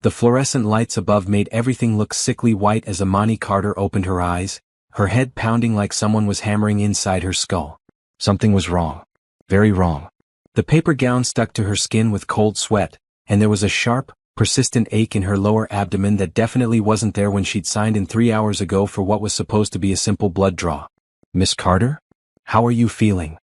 The fluorescent lights above made everything look sickly white as Amani Carter opened her eyes, her head pounding like someone was hammering inside her skull. Something was wrong. Very wrong. The paper gown stuck to her skin with cold sweat, and there was a sharp, persistent ache in her lower abdomen that definitely wasn't there when she'd signed in 3 hours ago for what was supposed to be a simple blood draw. "Miss Carter? How are you feeling?"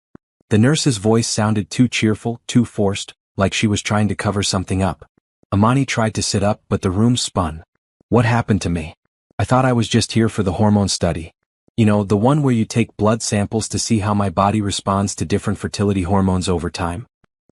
The nurse's voice sounded too cheerful, too forced, like she was trying to cover something up. Amani tried to sit up, but the room spun. "What happened to me? I thought I was just here for the hormone study. You know, the one where you take blood samples to see how my body responds to different fertility hormones over time."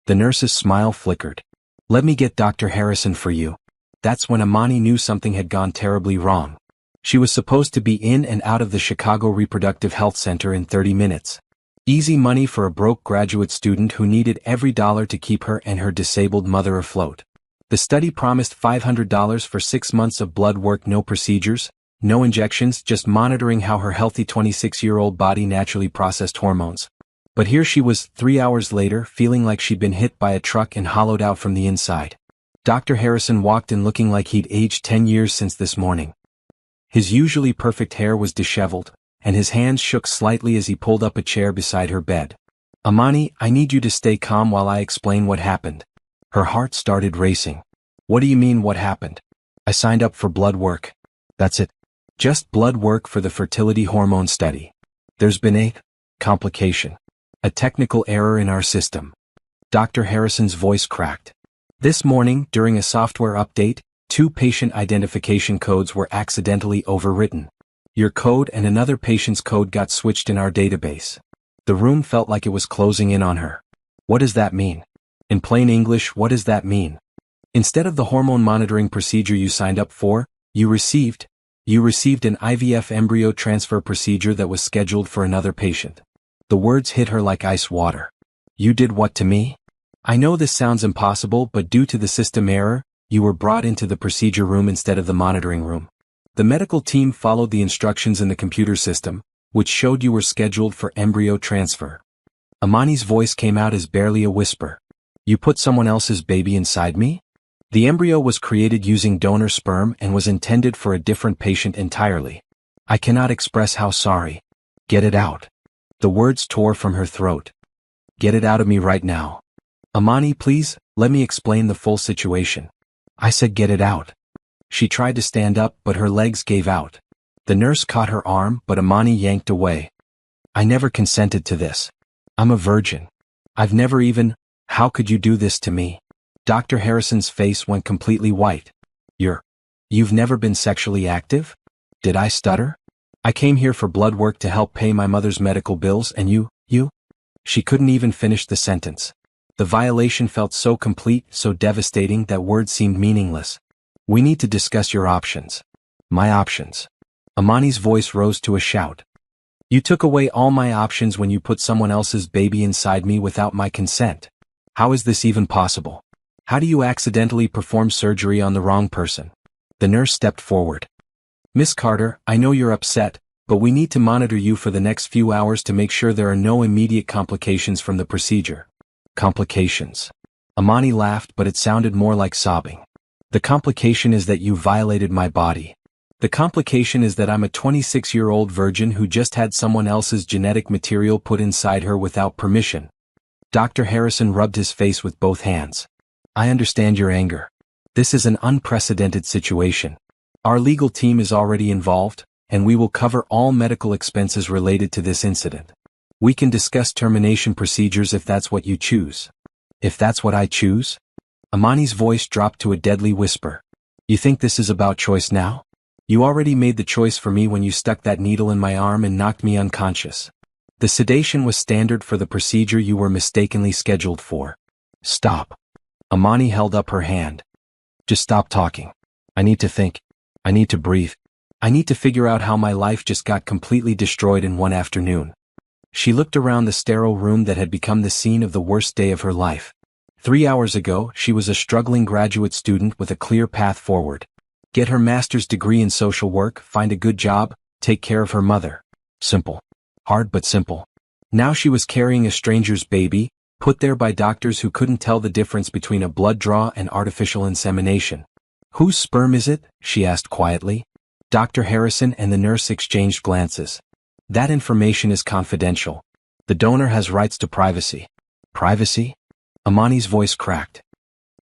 The nurse's smile flickered. "Let me get Dr. Harrison for you." That's when Amani knew something had gone terribly wrong. She was supposed to be in and out of the Chicago Reproductive Health Center in 30 minutes. Easy money for a broke graduate student who needed every dollar to keep her and her disabled mother afloat. The study promised $500 for 6 months of blood work, no procedures, no injections, just monitoring how her healthy 26-year-old body naturally processed hormones. But here she was, 3 hours later, feeling like she'd been hit by a truck and hollowed out from the inside. Dr. Harrison walked in looking like he'd aged 10 years since this morning. His usually perfect hair was disheveled, and his hands shook slightly as he pulled up a chair beside her bed. "Amani, I need you to stay calm while I explain what happened." Her heart started racing. "What do you mean, what happened?" "I signed up for blood work. That's it. Just blood work for the fertility hormone study. There's been a complication. A technical error in our system." Dr. Harrison's voice cracked. "This morning, during a software update, 2 patient identification codes were accidentally overwritten. Your code and another patient's code got switched in our database." The room felt like it was closing in on her. "What does that mean? In plain English, what does that mean? Instead of the hormone monitoring procedure you signed up for, you received an IVF embryo transfer procedure that was scheduled for another patient." The words hit her like ice water. "You did what to me? I know this sounds impossible, but due to the system error, you were brought into the procedure room instead of the monitoring room. The medical team followed the instructions in the computer system, which showed you were scheduled for embryo transfer." Amani's voice came out as barely a whisper. "You put someone else's baby inside me?" The embryo was created using donor sperm and was intended for a different patient entirely. "I cannot express how sorry." "Get it out." The words tore from her throat. "Get it out of me right now. Amani, please, let me explain the full situation." "I said get it out." She tried to stand up, but her legs gave out. The nurse caught her arm, but Amani yanked away. "I never consented to this. I'm a virgin. I've never even... How could you do this to me?" Dr. Harrison's face went completely white. You've never been sexually active?" "Did I stutter? I came here for blood work to help pay my mother's medical bills and you? She couldn't even finish the sentence. The violation felt so complete, so devastating that words seemed meaningless. "We need to discuss your options." "My options?" Amani's voice rose to a shout. "You took away all my options when you put someone else's baby inside me without my consent. How is this even possible? How do you accidentally perform surgery on the wrong person?" The nurse stepped forward. "Miss Carter, I know you're upset, but we need to monitor you for the next few hours to make sure there are no immediate complications from the procedure." "Complications?" Amani laughed, but it sounded more like sobbing. "The complication is that you violated my body. The complication is that I'm a 26-year-old virgin who just had someone else's genetic material put inside her without permission." Dr. Harrison rubbed his face with both hands. "I understand your anger. This is an unprecedented situation. Our legal team is already involved, and we will cover all medical expenses related to this incident. We can discuss termination procedures if that's what you choose." "If that's what I choose?" Amani's voice dropped to a deadly whisper. "You think this is about choice now? You already made the choice for me when you stuck that needle in my arm and knocked me unconscious. The sedation was standard for the procedure you were mistakenly scheduled for." "Stop." Amani held up her hand. "Just stop talking. I need to think. I need to breathe. I need to figure out how my life just got completely destroyed in one afternoon." She looked around the sterile room that had become the scene of the worst day of her life. 3 hours ago, she was a struggling graduate student with a clear path forward. Get her master's degree in social work, find a good job, take care of her mother. Simple. Hard but simple. Now she was carrying a stranger's baby, put there by doctors who couldn't tell the difference between a blood draw and artificial insemination. Whose sperm is it? She asked quietly. Dr. Harrison and the nurse exchanged glances. That information is confidential. The donor has rights to privacy. Privacy? Amani's voice cracked.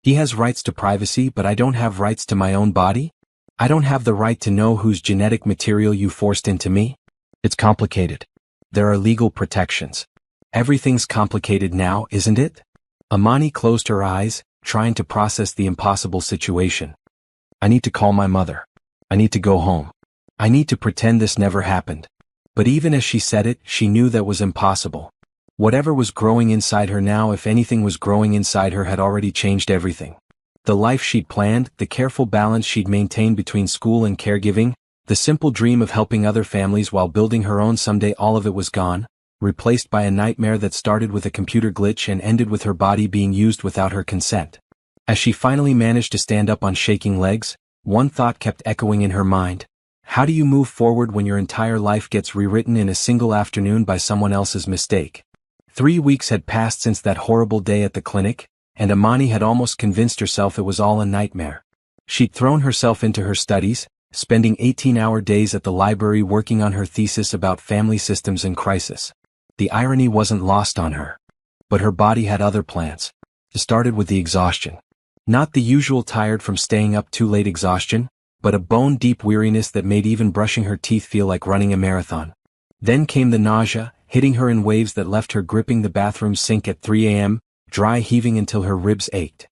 He has rights to privacy, but I don't have rights to my own body? I don't have the right to know whose genetic material you forced into me? It's complicated. There are legal protections. Everything's complicated now, isn't it? Amani closed her eyes, trying to process the impossible situation. I need to call my mother. I need to go home. I need to pretend this never happened. But even as she said it, she knew that was impossible. Whatever was growing inside her now, if anything was growing inside her, had already changed everything. The life she'd planned, the careful balance she'd maintained between school and caregiving, the simple dream of helping other families while building her own someday, all of it was gone, replaced by a nightmare that started with a computer glitch and ended with her body being used without her consent. As she finally managed to stand up on shaking legs, one thought kept echoing in her mind. How do you move forward when your entire life gets rewritten in a single afternoon by someone else's mistake? 3 weeks had passed since that horrible day at the clinic, and Amani had almost convinced herself it was all a nightmare. She'd thrown herself into her studies, spending 18-hour days at the library working on her thesis about family systems in crisis. The irony wasn't lost on her. But her body had other plans. It started with the exhaustion. Not the usual tired from staying up too late exhaustion, but a bone-deep weariness that made even brushing her teeth feel like running a marathon. Then came the nausea, hitting her in waves that left her gripping the bathroom sink at 3 a.m., dry heaving until her ribs ached.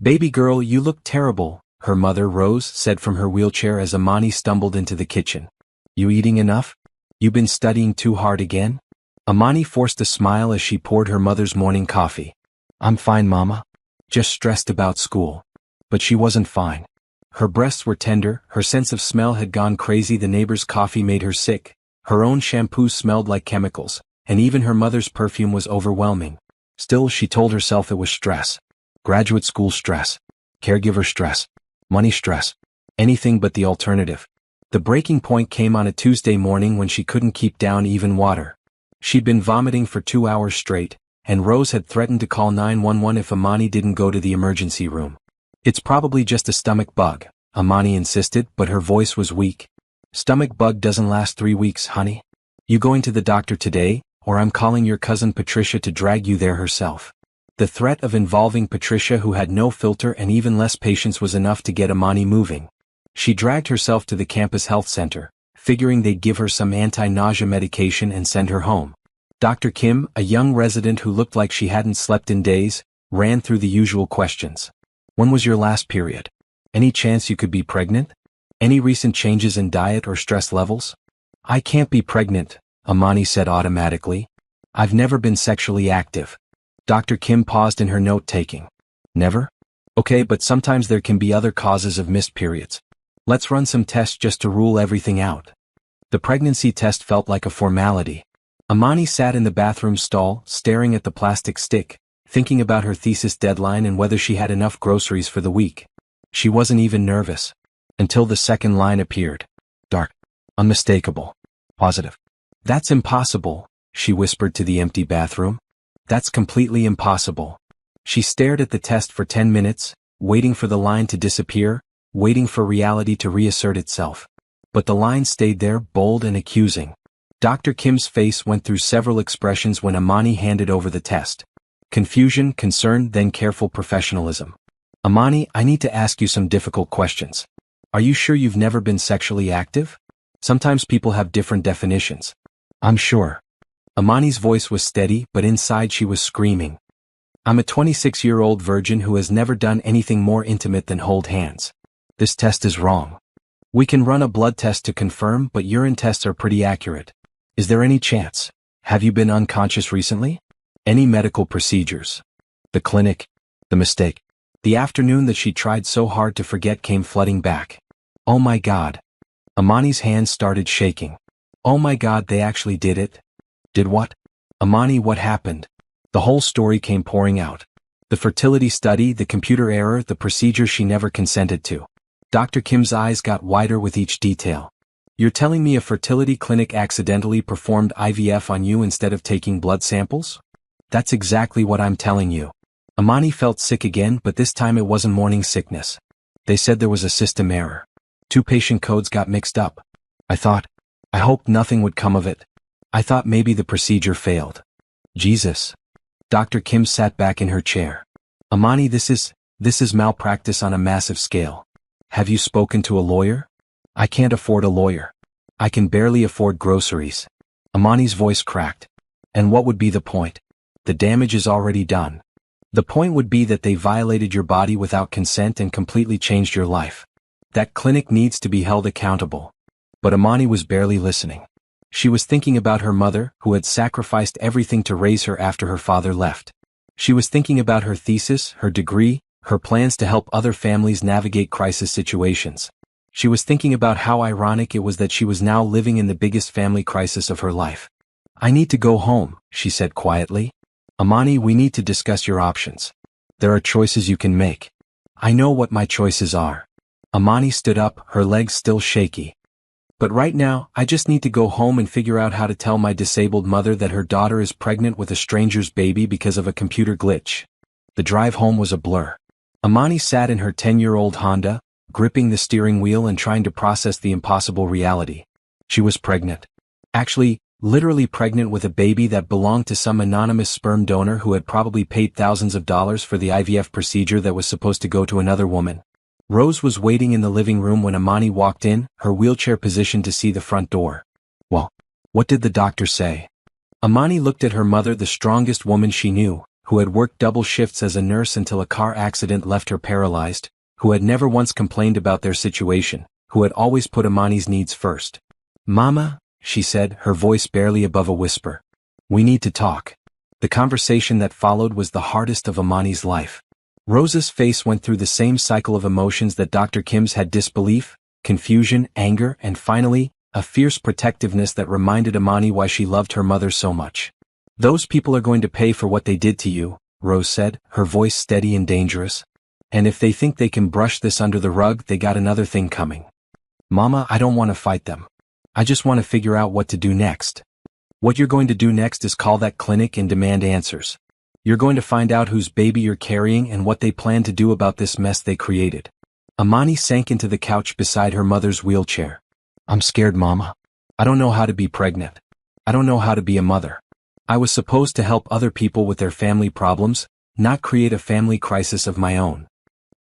Baby girl, you look terrible, her mother, Rose, said from her wheelchair as Amani stumbled into the kitchen. You eating enough? You been studying too hard again? Amani forced a smile as she poured her mother's morning coffee. I'm fine, Mama. Just stressed about school. But she wasn't fine. Her breasts were tender, her sense of smell had gone crazy, the neighbor's coffee made her sick, her own shampoo smelled like chemicals, and even her mother's perfume was overwhelming. Still, she told herself it was stress. Graduate school stress. Caregiver stress. Money stress. Anything but the alternative. The breaking point came on a Tuesday morning when she couldn't keep down even water. She'd been vomiting for 2 hours straight, and Rose had threatened to call 911 if Amani didn't go to the emergency room. It's probably just a stomach bug, Amani insisted, but her voice was weak. Stomach bug doesn't last 3 weeks, honey. You going to the doctor today, or I'm calling your cousin Patricia to drag you there herself. The threat of involving Patricia, who had no filter and even less patience, was enough to get Amani moving. She dragged herself to the campus health center, figuring they'd give her some anti-nausea medication and send her home. Dr. Kim, a young resident who looked like she hadn't slept in days, ran through the usual questions. When was your last period? Any chance you could be pregnant? Any recent changes in diet or stress levels? I can't be pregnant, Amani said automatically. I've never been sexually active. Dr. Kim paused in her note-taking. Never? Okay, but sometimes there can be other causes of missed periods. Let's run some tests just to rule everything out. The pregnancy test felt like a formality. Amani sat in the bathroom stall, staring at the plastic stick, thinking about her thesis deadline and whether she had enough groceries for the week. She wasn't even nervous. Until the second line appeared. Dark. Unmistakable. Positive. That's impossible, she whispered to the empty bathroom. That's completely impossible. She stared at the test for 10 minutes, waiting for the line to disappear, waiting for reality to reassert itself. But the line stayed there, bold and accusing. Dr. Kim's face went through several expressions when Amani handed over the test. Confusion, concern, then careful professionalism. Amani, I need to ask you some difficult questions. Are you sure you've never been sexually active? Sometimes people have different definitions. I'm sure. Amani's voice was steady, but inside she was screaming. I'm a 26-year-old virgin who has never done anything more intimate than hold hands. This test is wrong. We can run a blood test to confirm, but urine tests are pretty accurate. Is there any chance? Have you been unconscious recently? Any medical procedures? The clinic? The mistake? The afternoon that she tried so hard to forget came flooding back. Oh my God. Amani's hands started shaking. Oh my God, they actually did it? Did what? Amani, what happened? The whole story came pouring out. The fertility study, the computer error, the procedure she never consented to. Dr. Kim's eyes got wider with each detail. You're telling me a fertility clinic accidentally performed IVF on you instead of taking blood samples? That's exactly what I'm telling you. Amani felt sick again, but this time it wasn't morning sickness. They said there was a system error. 2 patient codes got mixed up. I hoped nothing would come of it. I thought maybe the procedure failed. Jesus. Dr. Kim sat back in her chair. Amani, this is malpractice on a massive scale. Have you spoken to a lawyer? I can't afford a lawyer. I can barely afford groceries. Amani's voice cracked. And what would be the point? The damage is already done. The point would be that they violated your body without consent and completely changed your life. That clinic needs to be held accountable. But Amani was barely listening. She was thinking about her mother, who had sacrificed everything to raise her after her father left. She was thinking about her thesis, her degree, her plans to help other families navigate crisis situations. She was thinking about how ironic it was that she was now living in the biggest family crisis of her life. I need to go home, she said quietly. Amani, we need to discuss your options. There are choices you can make. I know what my choices are. Amani stood up, her legs still shaky. But right now, I just need to go home and figure out how to tell my disabled mother that her daughter is pregnant with a stranger's baby because of a computer glitch. The drive home was a blur. Amani sat in her 10-year-old Honda, gripping the steering wheel and trying to process the impossible reality. She was pregnant. Actually, literally pregnant with a baby that belonged to some anonymous sperm donor who had probably paid thousands of dollars for the IVF procedure that was supposed to go to another woman. Rose was waiting in the living room when Amani walked in, her wheelchair positioned to see the front door. Well, what did the doctor say? Amani looked at her mother, the strongest woman she knew, who had worked double shifts as a nurse until a car accident left her paralyzed, who had never once complained about their situation, who had always put Amani's needs first. Mama, she said, her voice barely above a whisper. We need to talk. The conversation that followed was the hardest of Amani's life. Rose's face went through the same cycle of emotions that Dr. Kim's had: disbelief, confusion, anger, and finally, a fierce protectiveness that reminded Amani why she loved her mother so much. Those people are going to pay for what they did to you, Rose said, her voice steady and dangerous. And if they think they can brush this under the rug, they got another thing coming. Mama, I don't want to fight them. I just want to figure out what to do next. What you're going to do next is call that clinic and demand answers. You're going to find out whose baby you're carrying and what they plan to do about this mess they created. Amani sank into the couch beside her mother's wheelchair. I'm scared, Mama. I don't know how to be pregnant. I don't know how to be a mother. I was supposed to help other people with their family problems, not create a family crisis of my own.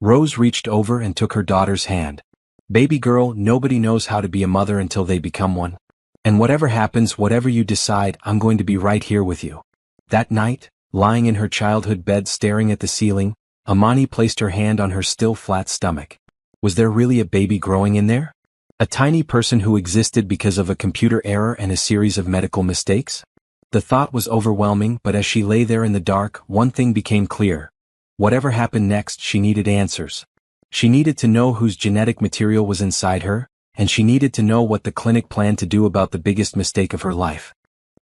Rose reached over and took her daughter's hand. Baby girl, nobody knows how to be a mother until they become one. And whatever happens, whatever you decide, I'm going to be right here with you. That night, lying in her childhood bed staring at the ceiling, Amani placed her hand on her still flat stomach. Was there really a baby growing in there? A tiny person who existed because of a computer error and a series of medical mistakes? The thought was overwhelming, but as she lay there in the dark, one thing became clear. Whatever happened next, she needed answers. She needed to know whose genetic material was inside her, and she needed to know what the clinic planned to do about the biggest mistake of her life.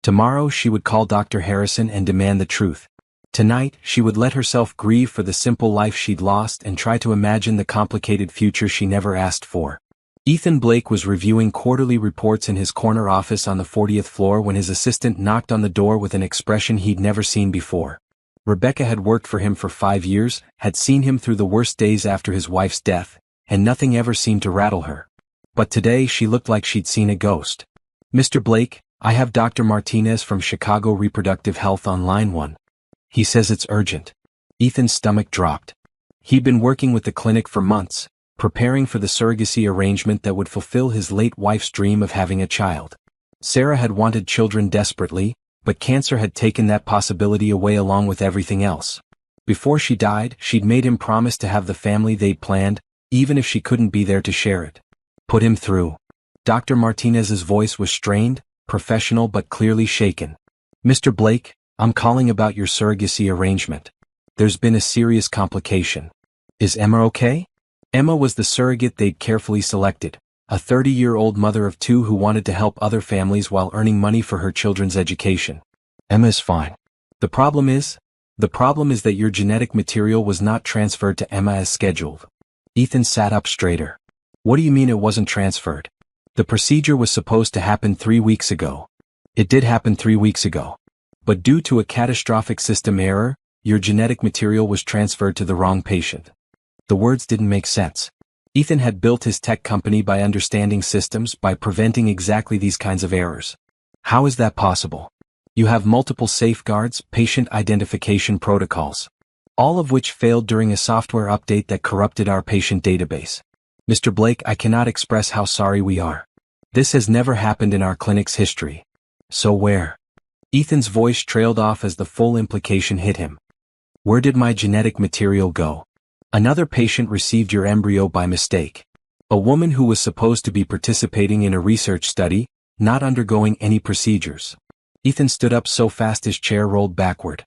Tomorrow she would call Dr. Harrison and demand the truth. Tonight, she would let herself grieve for the simple life she'd lost and try to imagine the complicated future she never asked for. Ethan Blake was reviewing quarterly reports in his corner office on the 40th floor when his assistant knocked on the door with an expression he'd never seen before. Rebecca had worked for him for 5 years, had seen him through the worst days after his wife's death, and nothing ever seemed to rattle her. But today she looked like she'd seen a ghost. Mr. Blake, I have Dr. Martinez from Chicago Reproductive Health on line 1. He says it's urgent. Ethan's stomach dropped. He'd been working with the clinic for months, preparing for the surrogacy arrangement that would fulfill his late wife's dream of having a child. Sarah had wanted children desperately, but cancer had taken that possibility away along with everything else. Before she died, she'd made him promise to have the family they'd planned, even if she couldn't be there to share it. Put him through. Dr. Martinez's voice was strained, professional but clearly shaken. Mr. Blake, I'm calling about your surrogacy arrangement. There's been a serious complication. Is Emma okay? Emma was the surrogate they'd carefully selected, a 30-year-old mother of 2 who wanted to help other families while earning money for her children's education. Emma is fine. The problem is that your genetic material was not transferred to Emma as scheduled. Ethan sat up straighter. What do you mean it wasn't transferred? The procedure was supposed to happen 3 weeks ago. It did happen 3 weeks ago. But due to a catastrophic system error, your genetic material was transferred to the wrong patient. The words didn't make sense. Ethan had built his tech company by understanding systems, by preventing exactly these kinds of errors. How is that possible? You have multiple safeguards, patient identification protocols, all of which failed during a software update that corrupted our patient database. Mr. Blake, I cannot express how sorry we are. This has never happened in our clinic's history. So where? Ethan's voice trailed off as the full implication hit him. Where did my genetic material go? Another patient received your embryo by mistake. A woman who was supposed to be participating in a research study, not undergoing any procedures. Ethan stood up so fast his chair rolled backward.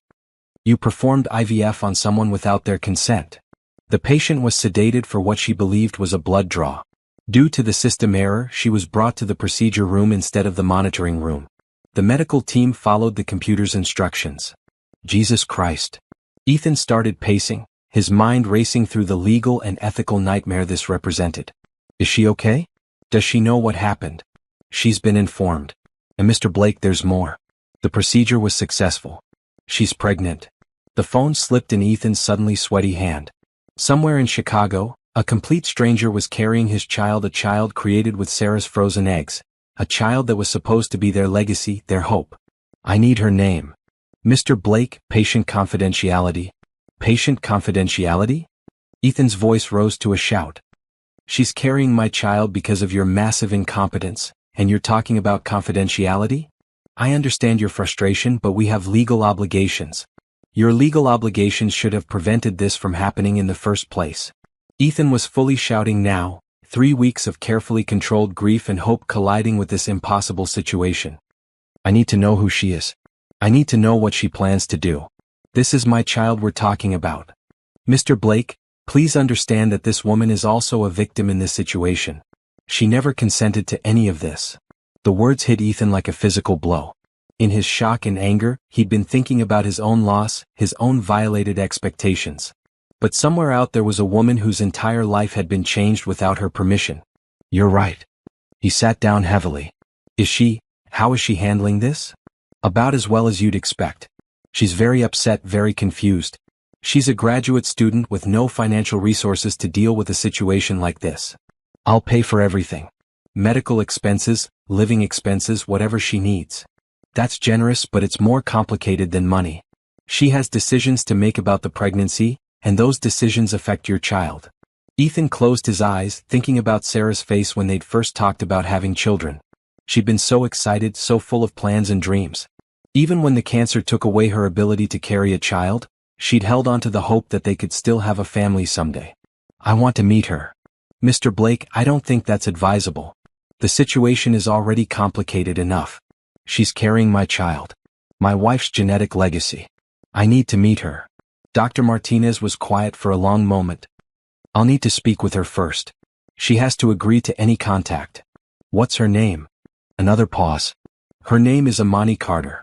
You performed IVF on someone without their consent. The patient was sedated for what she believed was a blood draw. Due to the system error, she was brought to the procedure room instead of the monitoring room. The medical team followed the computer's instructions. Jesus Christ. Ethan started pacing, his mind racing through the legal and ethical nightmare this represented. Is she okay? Does she know what happened? She's been informed. And Mr. Blake, there's more. The procedure was successful. She's pregnant. The phone slipped in Ethan's suddenly sweaty hand. Somewhere in Chicago, a complete stranger was carrying his child, a child created with Sarah's frozen eggs, a child that was supposed to be their legacy, their hope. I need her name. Mr. Blake, patient confidentiality. Patient confidentiality? Ethan's voice rose to a shout. She's carrying my child because of your massive incompetence, and you're talking about confidentiality? I understand your frustration, but we have legal obligations. Your legal obligations should have prevented this from happening in the first place. Ethan was fully shouting now, 3 weeks of carefully controlled grief and hope colliding with this impossible situation. I need to know who she is. I need to know what she plans to do. This is my child we're talking about. Mr. Blake, please understand that this woman is also a victim in this situation. She never consented to any of this. The words hit Ethan like a physical blow. In his shock and anger, he'd been thinking about his own loss, his own violated expectations. But somewhere out there was a woman whose entire life had been changed without her permission. You're right. He sat down heavily. How is she handling this? About as well as you'd expect. She's very upset, very confused. She's a graduate student with no financial resources to deal with a situation like this. I'll pay for everything. Medical expenses, living expenses, whatever she needs. That's generous, but it's more complicated than money. She has decisions to make about the pregnancy, and those decisions affect your child. Ethan closed his eyes, thinking about Sarah's face when they'd first talked about having children. She'd been so excited, so full of plans and dreams. Even when the cancer took away her ability to carry a child, she'd held on to the hope that they could still have a family someday. I want to meet her. Mr. Blake, I don't think that's advisable. The situation is already complicated enough. She's carrying my child. My wife's genetic legacy. I need to meet her. Dr. Martinez was quiet for a long moment. I'll need to speak with her first. She has to agree to any contact. What's her name? Another pause. Her name is Amani Carter.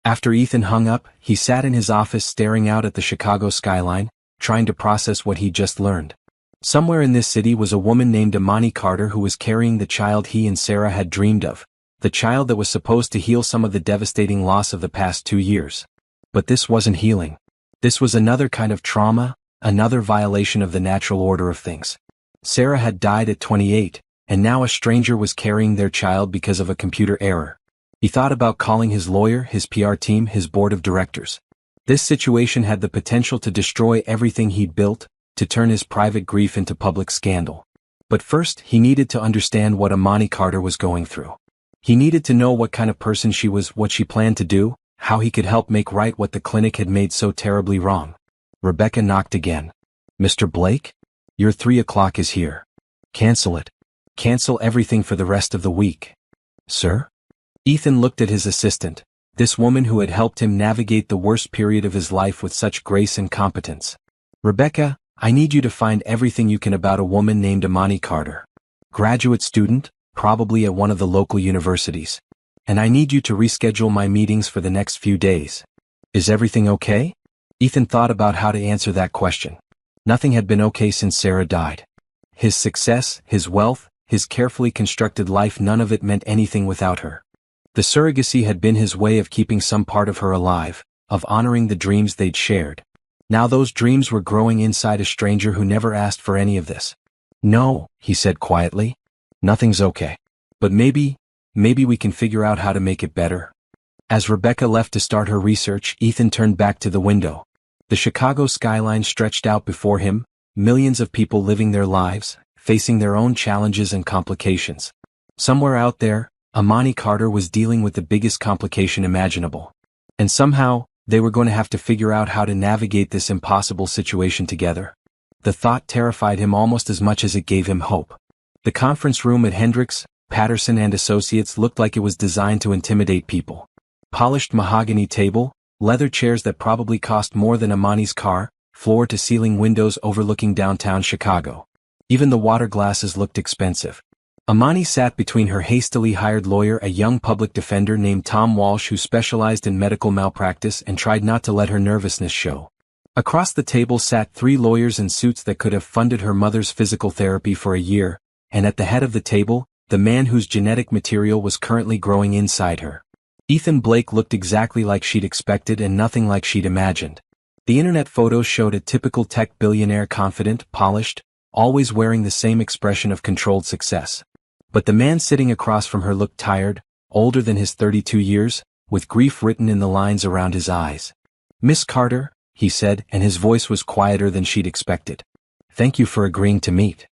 After Ethan hung up, he sat in his office staring out at the Chicago skyline, trying to process what he'd just learned. Somewhere in this city was a woman named Amani Carter who was carrying the child he and Sarah had dreamed of, the child that was supposed to heal some of the devastating loss of the past 2 years. But this wasn't healing. This was another kind of trauma, another violation of the natural order of things. Sarah had died at 28, and now a stranger was carrying their child because of a computer error. He thought about calling his lawyer, his PR team, his board of directors. This situation had the potential to destroy everything he'd built, to turn his private grief into public scandal. But first, he needed to understand what Amani Carter was going through. He needed to know what kind of person she was, what she planned to do, how he could help make right what the clinic had made so terribly wrong. Rebecca knocked again. Mr. Blake? Your 3 o'clock is here. Cancel it. Cancel everything for the rest of the week. Sir? Ethan looked at his assistant, this woman who had helped him navigate the worst period of his life with such grace and competence. Rebecca, I need you to find everything you can about a woman named Amani Carter. Graduate student, probably at one of the local universities. And I need you to reschedule my meetings for the next few days. Is everything okay? Ethan thought about how to answer that question. Nothing had been okay since Sarah died. His success, his wealth, his carefully constructed life, none of it meant anything without her. The surrogacy had been his way of keeping some part of her alive, of honoring the dreams they'd shared. Now those dreams were growing inside a stranger who never asked for any of this. No, he said quietly. Nothing's okay. But maybe we can figure out how to make it better. As Rebecca left to start her research, Ethan turned back to the window. The Chicago skyline stretched out before him, millions of people living their lives, facing their own challenges and complications. Somewhere out there, Amani Carter was dealing with the biggest complication imaginable. And somehow, they were going to have to figure out how to navigate this impossible situation together. The thought terrified him almost as much as it gave him hope. The conference room at Hendricks, Patterson and Associates looked like it was designed to intimidate people. Polished mahogany table, leather chairs that probably cost more than Amani's car, floor-to-ceiling windows overlooking downtown Chicago. Even the water glasses looked expensive. Amani sat between her hastily hired lawyer, a young public defender named Tom Walsh who specialized in medical malpractice and tried not to let her nervousness show. Across the table sat 3 lawyers in suits that could have funded her mother's physical therapy for a year, and at the head of the table, the man whose genetic material was currently growing inside her. Ethan Blake looked exactly like she'd expected and nothing like she'd imagined. The internet photos showed a typical tech billionaire, confident, polished, always wearing the same expression of controlled success. But the man sitting across from her looked tired, older than his 32 years, with grief written in the lines around his eyes. "Miss Carter," he said, and his voice was quieter than she'd expected. "Thank you for agreeing to meet."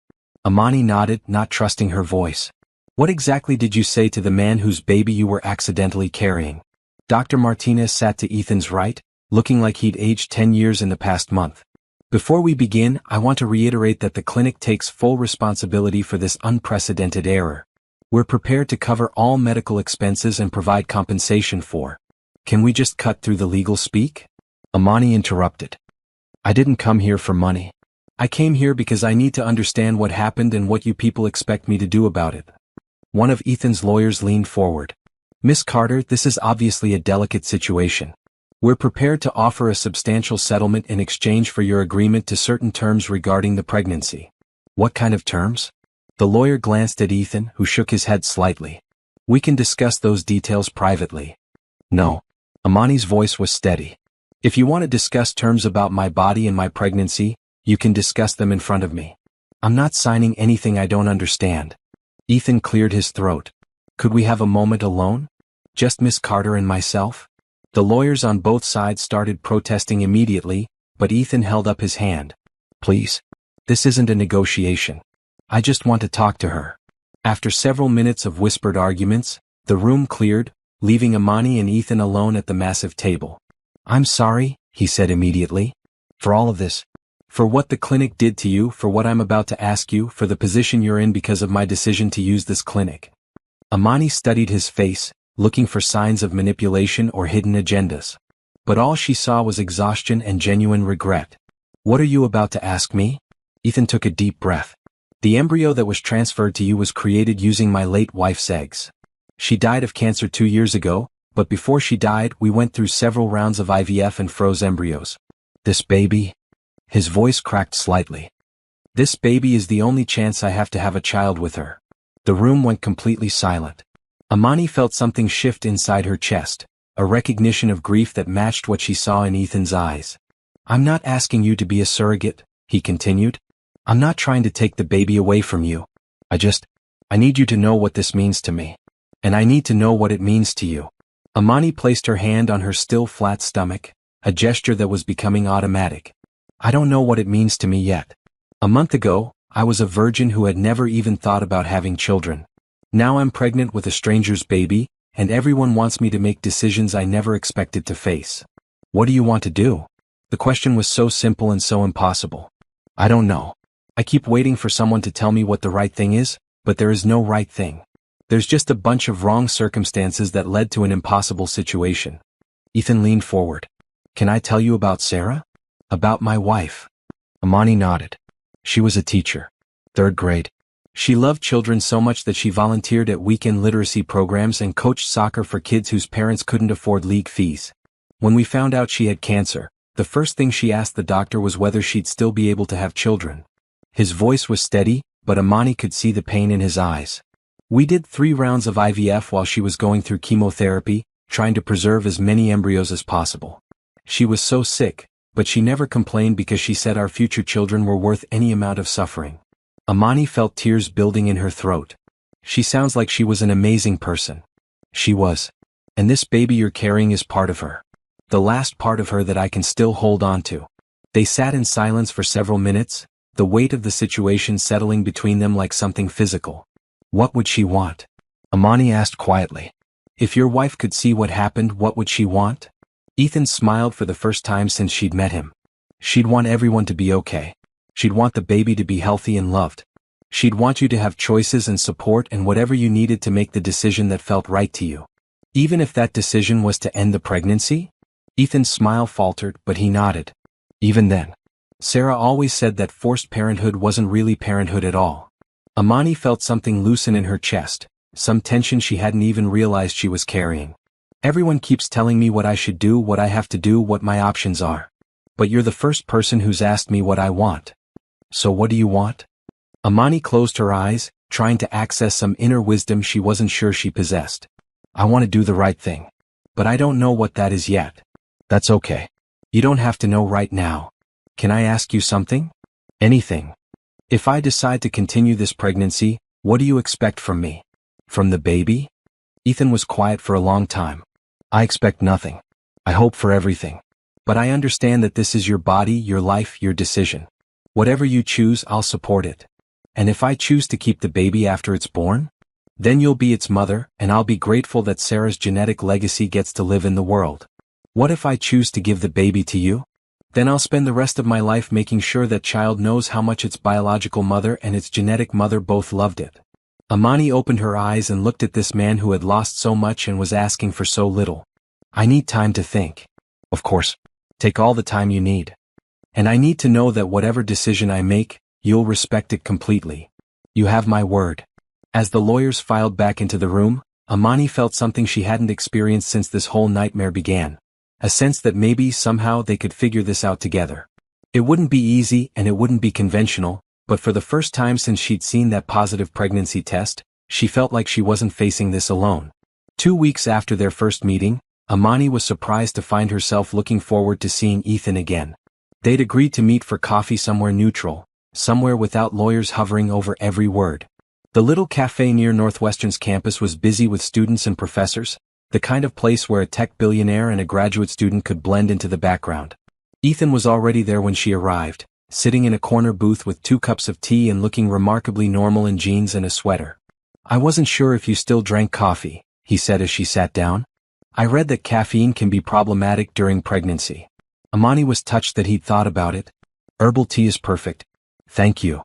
Amani nodded, not trusting her voice. "What exactly did you say to the man whose baby you were accidentally carrying?" Dr. Martinez sat to Ethan's right, looking like he'd aged 10 years in the past month. "Before we begin, I want to reiterate that the clinic takes full responsibility for this unprecedented error. We're prepared to cover all medical expenses and provide compensation for." "Can we just cut through the legal speak?" Amani interrupted. "I didn't come here for money. I came here because I need to understand what happened and what you people expect me to do about it." One of Ethan's lawyers leaned forward. "Miss Carter, this is obviously a delicate situation. We're prepared to offer a substantial settlement in exchange for your agreement to certain terms regarding the pregnancy." "What kind of terms?" The lawyer glanced at Ethan, who shook his head slightly. "We can discuss those details privately." "No." Amani's voice was steady. "If you want to discuss terms about my body and my pregnancy, you can discuss them in front of me. I'm not signing anything I don't understand." Ethan cleared his throat. "Could we have a moment alone? Just Miss Carter and myself?" The lawyers on both sides started protesting immediately, but Ethan held up his hand. "Please. This isn't a negotiation. I just want to talk to her." After several minutes of whispered arguments, the room cleared, leaving Amani and Ethan alone at the massive table. "I'm sorry," he said immediately. "For all of this. For what the clinic did to you, for what I'm about to ask you, for the position you're in because of my decision to use this clinic." Amani studied his face, looking for signs of manipulation or hidden agendas. But all she saw was exhaustion and genuine regret. "What are you about to ask me?" Ethan took a deep breath. "The embryo that was transferred to you was created using my late wife's eggs. She died of cancer 2 years ago, but before she died we went through several rounds of IVF and froze embryos. This baby?" His voice cracked slightly. "This baby is the only chance I have to have a child with her." The room went completely silent. Amani felt something shift inside her chest, a recognition of grief that matched what she saw in Ethan's eyes. "I'm not asking you to be a surrogate," he continued. "I'm not trying to take the baby away from you. I need you to know what this means to me. And I need to know what it means to you." Amani placed her hand on her still flat stomach, a gesture that was becoming automatic. "I don't know what it means to me yet. A month ago, I was a virgin who had never even thought about having children. Now I'm pregnant with a stranger's baby, and everyone wants me to make decisions I never expected to face. What do you want to do?" The question was so simple and so impossible. "I don't know. I keep waiting for someone to tell me what the right thing is, but there is no right thing. There's just a bunch of wrong circumstances that led to an impossible situation." Ethan leaned forward. "Can I tell you about Sarah? About my wife?" Amani nodded. "She was a teacher. 3rd grade. She loved children so much that she volunteered at weekend literacy programs and coached soccer for kids whose parents couldn't afford league fees. When we found out she had cancer, the first thing she asked the doctor was whether she'd still be able to have children." His voice was steady, but Amani could see the pain in his eyes. "We did 3 rounds of IVF while she was going through chemotherapy, trying to preserve as many embryos as possible. She was so sick, but she never complained because she said our future children were worth any amount of suffering." Amani felt tears building in her throat. She sounds like she was an amazing person. She was. And this baby you're carrying is part of her. The last part of her that I can still hold on to. They sat in silence for several minutes, the weight of the situation settling between them like something physical. What would she want? Amani asked quietly. If your wife could see what happened, what would she want? Ethan smiled for the first time since she'd met him. She'd want everyone to be okay. She'd want the baby to be healthy and loved. She'd want you to have choices and support and whatever you needed to make the decision that felt right to you. Even if that decision was to end the pregnancy? Ethan's smile faltered, but he nodded. Even then. Sarah always said that forced parenthood wasn't really parenthood at all. Amani felt something loosen in her chest, some tension she hadn't even realized she was carrying. Everyone keeps telling me what I should do, what I have to do, what my options are. But you're the first person who's asked me what I want. So what do you want? Amani closed her eyes, trying to access some inner wisdom she wasn't sure she possessed. I want to do the right thing. But I don't know what that is yet. That's okay. You don't have to know right now. Can I ask you something? Anything. If I decide to continue this pregnancy, what do you expect from me? From the baby? Ethan was quiet for a long time. I expect nothing. I hope for everything. But I understand that this is your body, your life, your decision. Whatever you choose, I'll support it. And if I choose to keep the baby after it's born? Then you'll be its mother, and I'll be grateful that Sarah's genetic legacy gets to live in the world. What if I choose to give the baby to you? Then I'll spend the rest of my life making sure that child knows how much its biological mother and its genetic mother both loved it. Amani opened her eyes and looked at this man who had lost so much and was asking for so little. I need time to think. Of course. Take all the time you need. And I need to know that whatever decision I make, you'll respect it completely. You have my word. As the lawyers filed back into the room, Amani felt something she hadn't experienced since this whole nightmare began. A sense that maybe somehow they could figure this out together. It wouldn't be easy and it wouldn't be conventional, but for the first time since she'd seen that positive pregnancy test, she felt like she wasn't facing this alone. 2 weeks after their first meeting, Amani was surprised to find herself looking forward to seeing Ethan again. They'd agreed to meet for coffee somewhere neutral, somewhere without lawyers hovering over every word. The little cafe near Northwestern's campus was busy with students and professors, the kind of place where a tech billionaire and a graduate student could blend into the background. Ethan was already there when she arrived, sitting in a corner booth with 2 cups of tea and looking remarkably normal in jeans and a sweater. I wasn't sure if you still drank coffee, he said as she sat down. I read that caffeine can be problematic during pregnancy. Amani was touched that he'd thought about it. Herbal tea is perfect. Thank you.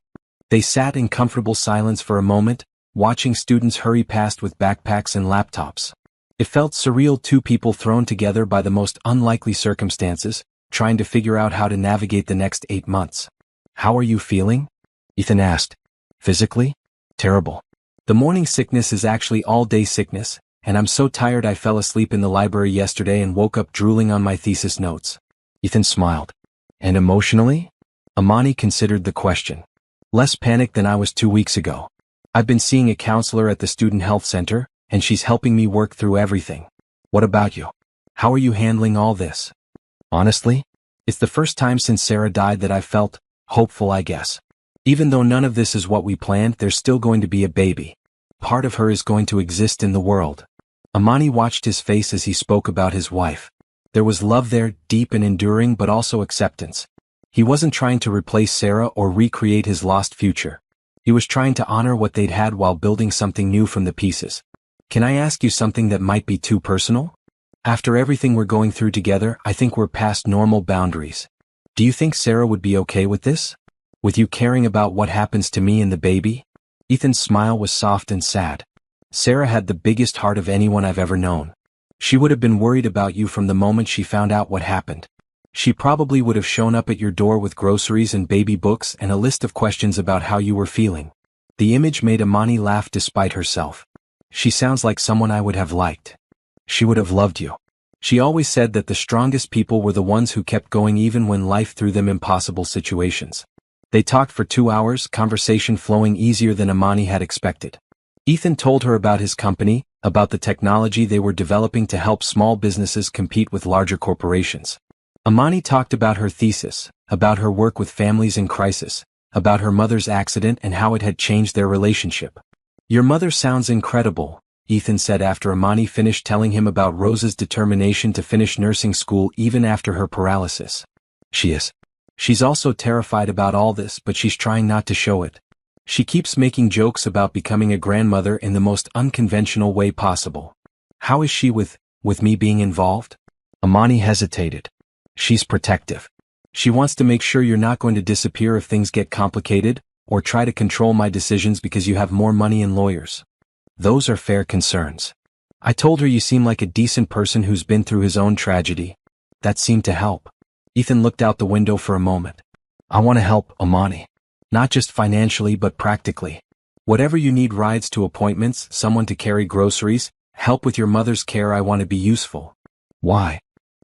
They sat in comfortable silence for a moment, watching students hurry past with backpacks and laptops. It felt surreal, 2 people thrown together by the most unlikely circumstances, trying to figure out how to navigate the next 8 months. How are you feeling? Ethan asked. Physically? Terrible. The morning sickness is actually all-day sickness, and I'm so tired I fell asleep in the library yesterday and woke up drooling on my thesis notes. Ethan smiled. And emotionally? Amani considered the question. Less panicked than I was 2 weeks ago. I've been seeing a counselor at the student health center, and she's helping me work through everything. What about you? How are you handling all this? Honestly, it's the first time since Sarah died that I've felt hopeful, I guess. Even though none of this is what we planned, there's still going to be a baby. Part of her is going to exist in the world. Amani watched his face as he spoke about his wife. There was love there, deep and enduring, but also acceptance. He wasn't trying to replace Sarah or recreate his lost future. He was trying to honor what they'd had while building something new from the pieces. Can I ask you something that might be too personal? After everything we're going through together, I think we're past normal boundaries. Do you think Sarah would be okay with this? With you caring about what happens to me and the baby? Ethan's smile was soft and sad. Sarah had the biggest heart of anyone I've ever known. She would have been worried about you from the moment she found out what happened. She probably would have shown up at your door with groceries and baby books and a list of questions about how you were feeling. The image made Amani laugh despite herself. She sounds like someone I would have liked. She would have loved you. She always said that the strongest people were the ones who kept going even when life threw them impossible situations. They talked for 2 hours, conversation flowing easier than Amani had expected. Ethan told her about his company, about the technology they were developing to help small businesses compete with larger corporations. Amani talked about her thesis, about her work with families in crisis, about her mother's accident and how it had changed their relationship. Your mother sounds incredible, Ethan said after Amani finished telling him about Rose's determination to finish nursing school even after her paralysis. She is. She's also terrified about all this, but she's trying not to show it. She keeps making jokes about becoming a grandmother in the most unconventional way possible. How is she with me being involved? Amani hesitated. She's protective. She wants to make sure you're not going to disappear if things get complicated, or try to control my decisions because you have more money and lawyers. Those are fair concerns. I told her you seem like a decent person who's been through his own tragedy. That seemed to help. Ethan looked out the window for a moment. I want to help, Amani. Not just financially but practically. Whatever you need, rides to appointments, someone to carry groceries, help with your mother's care, I want to be useful. Why?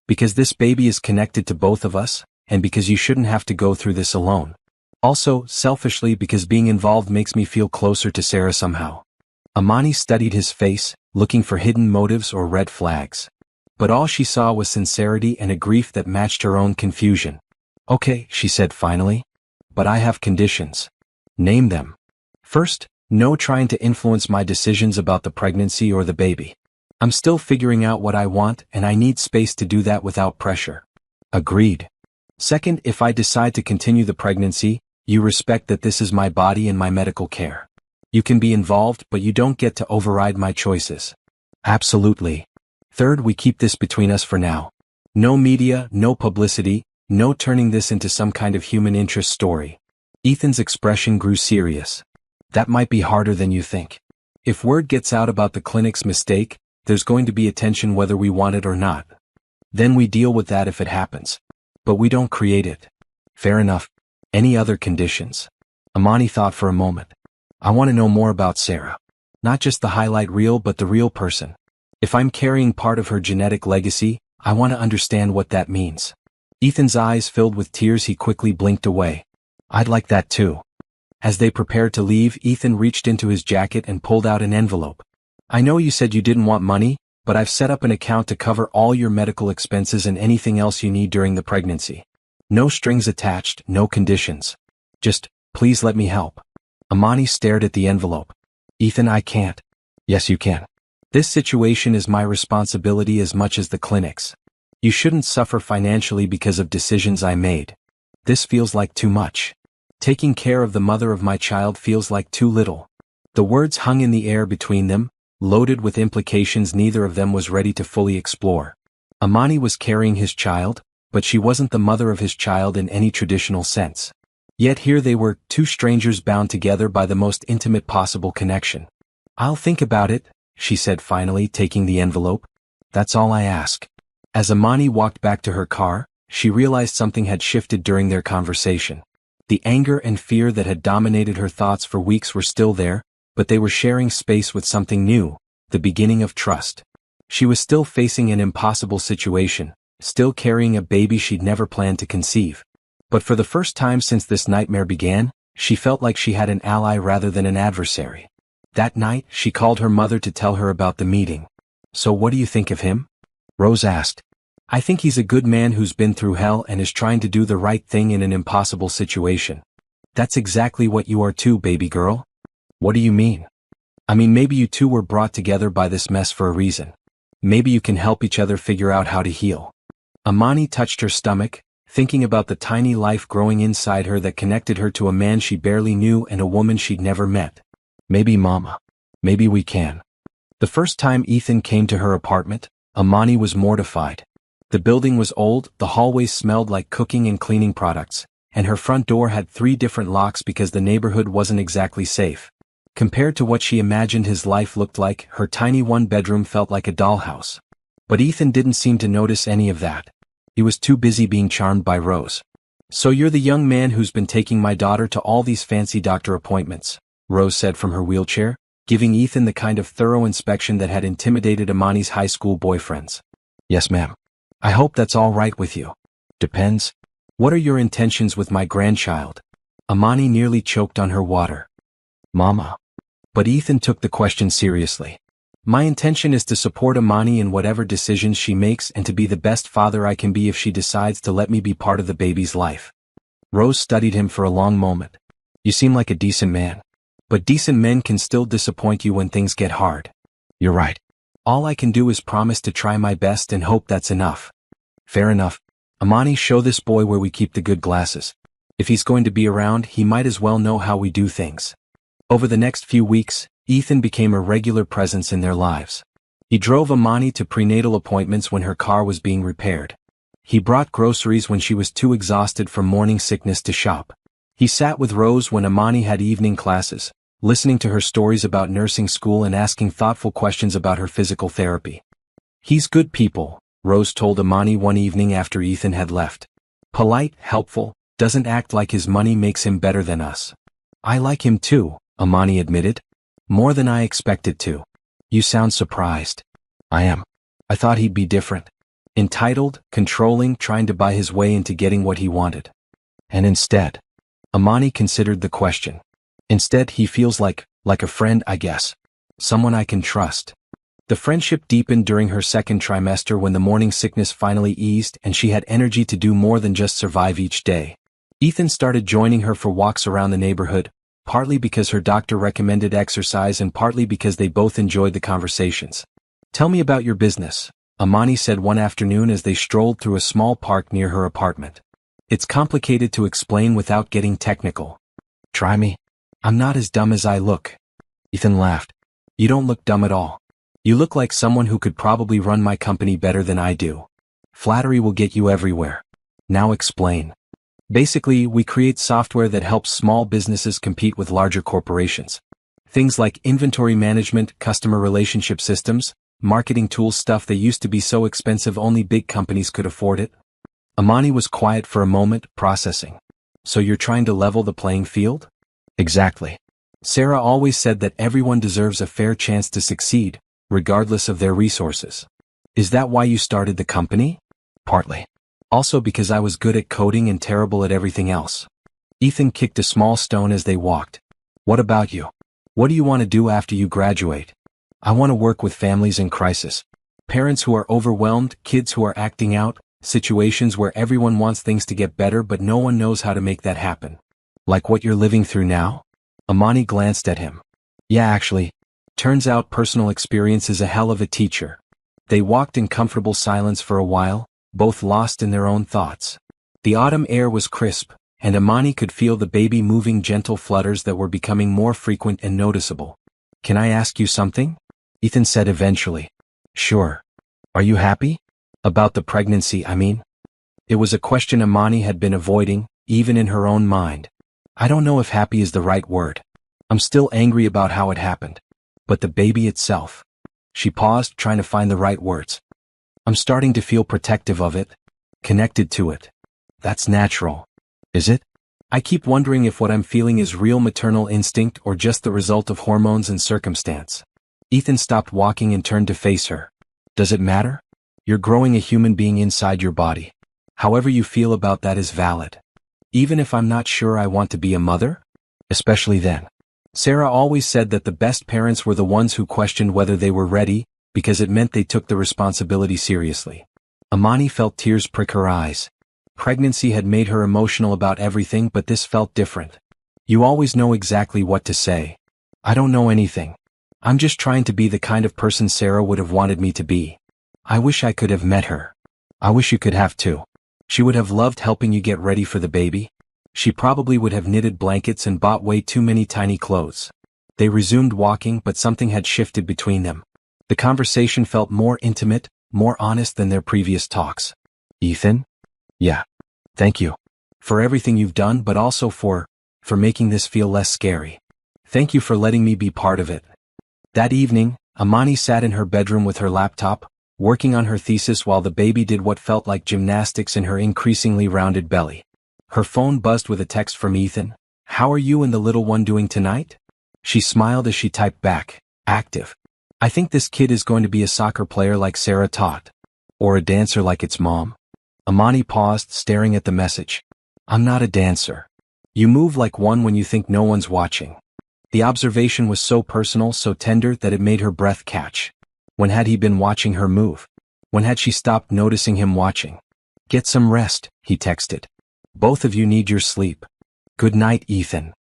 Because this baby is connected to both of us, and because you shouldn't have to go through this alone. Also, selfishly, because being involved makes me feel closer to Sarah somehow. Amani studied his face, looking for hidden motives or red flags. But all she saw was sincerity and a grief that matched her own confusion. Okay, she said finally. But I have conditions. Name them. First, no trying to influence my decisions about the pregnancy or the baby. I'm still figuring out what I want, and I need space to do that without pressure. Agreed. Second, if I decide to continue the pregnancy, you respect that this is my body and my medical care. You can be involved, but you don't get to override my choices. Absolutely. Third, we keep this between us for now. No media, no publicity, no turning this into some kind of human interest story. Ethan's expression grew serious. That might be harder than you think. If word gets out about the clinic's mistake, there's going to be attention whether we want it or not. Then we deal with that if it happens. But we don't create it. Fair enough. Any other conditions? Amani thought for a moment. I want to know more about Sarah. Not just the highlight reel but the real person. If I'm carrying part of her genetic legacy, I want to understand what that means. Ethan's eyes filled with tears. He quickly blinked away. I'd like that too. As they prepared to leave, Ethan reached into his jacket and pulled out an envelope. I know you said you didn't want money, but I've set up an account to cover all your medical expenses and anything else you need during the pregnancy. No strings attached, no conditions. Just, please let me help. Amani stared at the envelope. Ethan, I can't. Yes, you can. This situation is my responsibility as much as the clinic's. You shouldn't suffer financially because of decisions I made. This feels like too much. Taking care of the mother of my child feels like too little. The words hung in the air between them, loaded with implications neither of them was ready to fully explore. Amani was carrying his child, but she wasn't the mother of his child in any traditional sense. Yet here they were, two strangers bound together by the most intimate possible connection. I'll think about it, she said finally, taking the envelope. That's all I ask. As Amani walked back to her car, she realized something had shifted during their conversation. The anger and fear that had dominated her thoughts for weeks were still there, but they were sharing space with something new, the beginning of trust. She was still facing an impossible situation, still carrying a baby she'd never planned to conceive. But for the first time since this nightmare began, she felt like she had an ally rather than an adversary. That night, she called her mother to tell her about the meeting. So what do you think of him? Rose asked. I think he's a good man who's been through hell and is trying to do the right thing in an impossible situation. That's exactly what you are too, baby girl. What do you mean? I mean, maybe you two were brought together by this mess for a reason. Maybe you can help each other figure out how to heal. Amani touched her stomach, thinking about the tiny life growing inside her that connected her to a man she barely knew and a woman she'd never met. Maybe Mama. Maybe we can. The first time Ethan came to her apartment, Amani was mortified. The building was old, the hallways smelled like cooking and cleaning products, and her front door had 3 different locks because the neighborhood wasn't exactly safe. Compared to what she imagined his life looked like, her tiny one-bedroom felt like a dollhouse. But Ethan didn't seem to notice any of that. He was too busy being charmed by Rose. So you're the young man who's been taking my daughter to all these fancy doctor appointments, Rose said from her wheelchair, giving Ethan the kind of thorough inspection that had intimidated Amani's high school boyfriends. Yes, ma'am. I hope that's all right with you. Depends. What are your intentions with my grandchild? Amani nearly choked on her water. Mama. But Ethan took the question seriously. My intention is to support Amani in whatever decisions she makes and to be the best father I can be if she decides to let me be part of the baby's life. Rose studied him for a long moment. You seem like a decent man. But decent men can still disappoint you when things get hard. You're right. All I can do is promise to try my best and hope that's enough. Fair enough. Amani, show this boy where we keep the good glasses. If he's going to be around, he might as well know how we do things. Over the next few weeks, Ethan became a regular presence in their lives. He drove Amani to prenatal appointments when her car was being repaired. He brought groceries when she was too exhausted from morning sickness to shop. He sat with Rose when Amani had evening classes, listening to her stories about nursing school and asking thoughtful questions about her physical therapy. He's good people, Rose told Amani one evening after Ethan had left. Polite, helpful, doesn't act like his money makes him better than us. I like him too, Amani admitted. More than I expected to. You sound surprised. I am. I thought he'd be different. Entitled, controlling, trying to buy his way into getting what he wanted. And instead, Amani considered the question. Instead, he feels like a friend, I guess. Someone I can trust. The friendship deepened during her second trimester when the morning sickness finally eased and she had energy to do more than just survive each day. Ethan started joining her for walks around the neighborhood, partly because her doctor recommended exercise and partly because they both enjoyed the conversations. Tell me about your business, Amani said one afternoon as they strolled through a small park near her apartment. It's complicated to explain without getting technical. Try me. I'm not as dumb as I look. Ethan laughed. You don't look dumb at all. You look like someone who could probably run my company better than I do. Flattery will get you everywhere. Now explain. Basically, we create software that helps small businesses compete with larger corporations. Things like inventory management, customer relationship systems, marketing tools, stuff that used to be so expensive only big companies could afford it. Amani was quiet for a moment, processing. So you're trying to level the playing field? Exactly. Sarah always said that everyone deserves a fair chance to succeed, regardless of their resources. Is that why you started the company? Partly. Also because I was good at coding and terrible at everything else. Ethan kicked a small stone as they walked. What about you? What do you want to do after you graduate? I want to work with families in crisis. Parents who are overwhelmed, kids who are acting out, situations where everyone wants things to get better but no one knows how to make that happen. Like what you're living through now? Amani glanced at him. Yeah, actually. Turns out personal experience is a hell of a teacher. They walked in comfortable silence for a while, both lost in their own thoughts. The autumn air was crisp, and Amani could feel the baby moving gentle flutters that were becoming more frequent and noticeable. Can I ask you something? Ethan said eventually. Sure. Are you happy? About the pregnancy, I mean. It was a question Amani had been avoiding, even in her own mind. I don't know if happy is the right word. I'm still angry about how it happened. But the baby itself. She paused, trying to find the right words. I'm starting to feel protective of it, connected to it. That's natural. Is it? I keep wondering if what I'm feeling is real maternal instinct or just the result of hormones and circumstance. Ethan stopped walking and turned to face her. Does it matter? You're growing a human being inside your body. However you feel about that is valid. Even if I'm not sure I want to be a mother? Especially then. Sarah always said that the best parents were the ones who questioned whether they were ready, because it meant they took the responsibility seriously. Amani felt tears prick her eyes. Pregnancy had made her emotional about everything, but this felt different. You always know exactly what to say. I don't know anything. I'm just trying to be the kind of person Sarah would have wanted me to be. I wish I could have met her. I wish you could have too. She would have loved helping you get ready for the baby. She probably would have knitted blankets and bought way too many tiny clothes. They resumed walking, but something had shifted between them. The conversation felt more intimate, more honest than their previous talks. Ethan? Yeah. Thank you. For everything you've done, but also for making this feel less scary. Thank you for letting me be part of it. That evening, Amani sat in her bedroom with her laptop, working on her thesis while the baby did what felt like gymnastics in her increasingly rounded belly. Her phone buzzed with a text from Ethan. How are you and the little one doing tonight? She smiled as she typed back, active. I think this kid is going to be a soccer player like Sarah taught. Or a dancer like its mom. Amani paused, staring at the message. I'm not a dancer. You move like one when you think no one's watching. The observation was so personal, so tender that it made her breath catch. When had he been watching her move? When had she stopped noticing him watching? Get some rest, he texted. Both of you need your sleep. Good night, Ethan.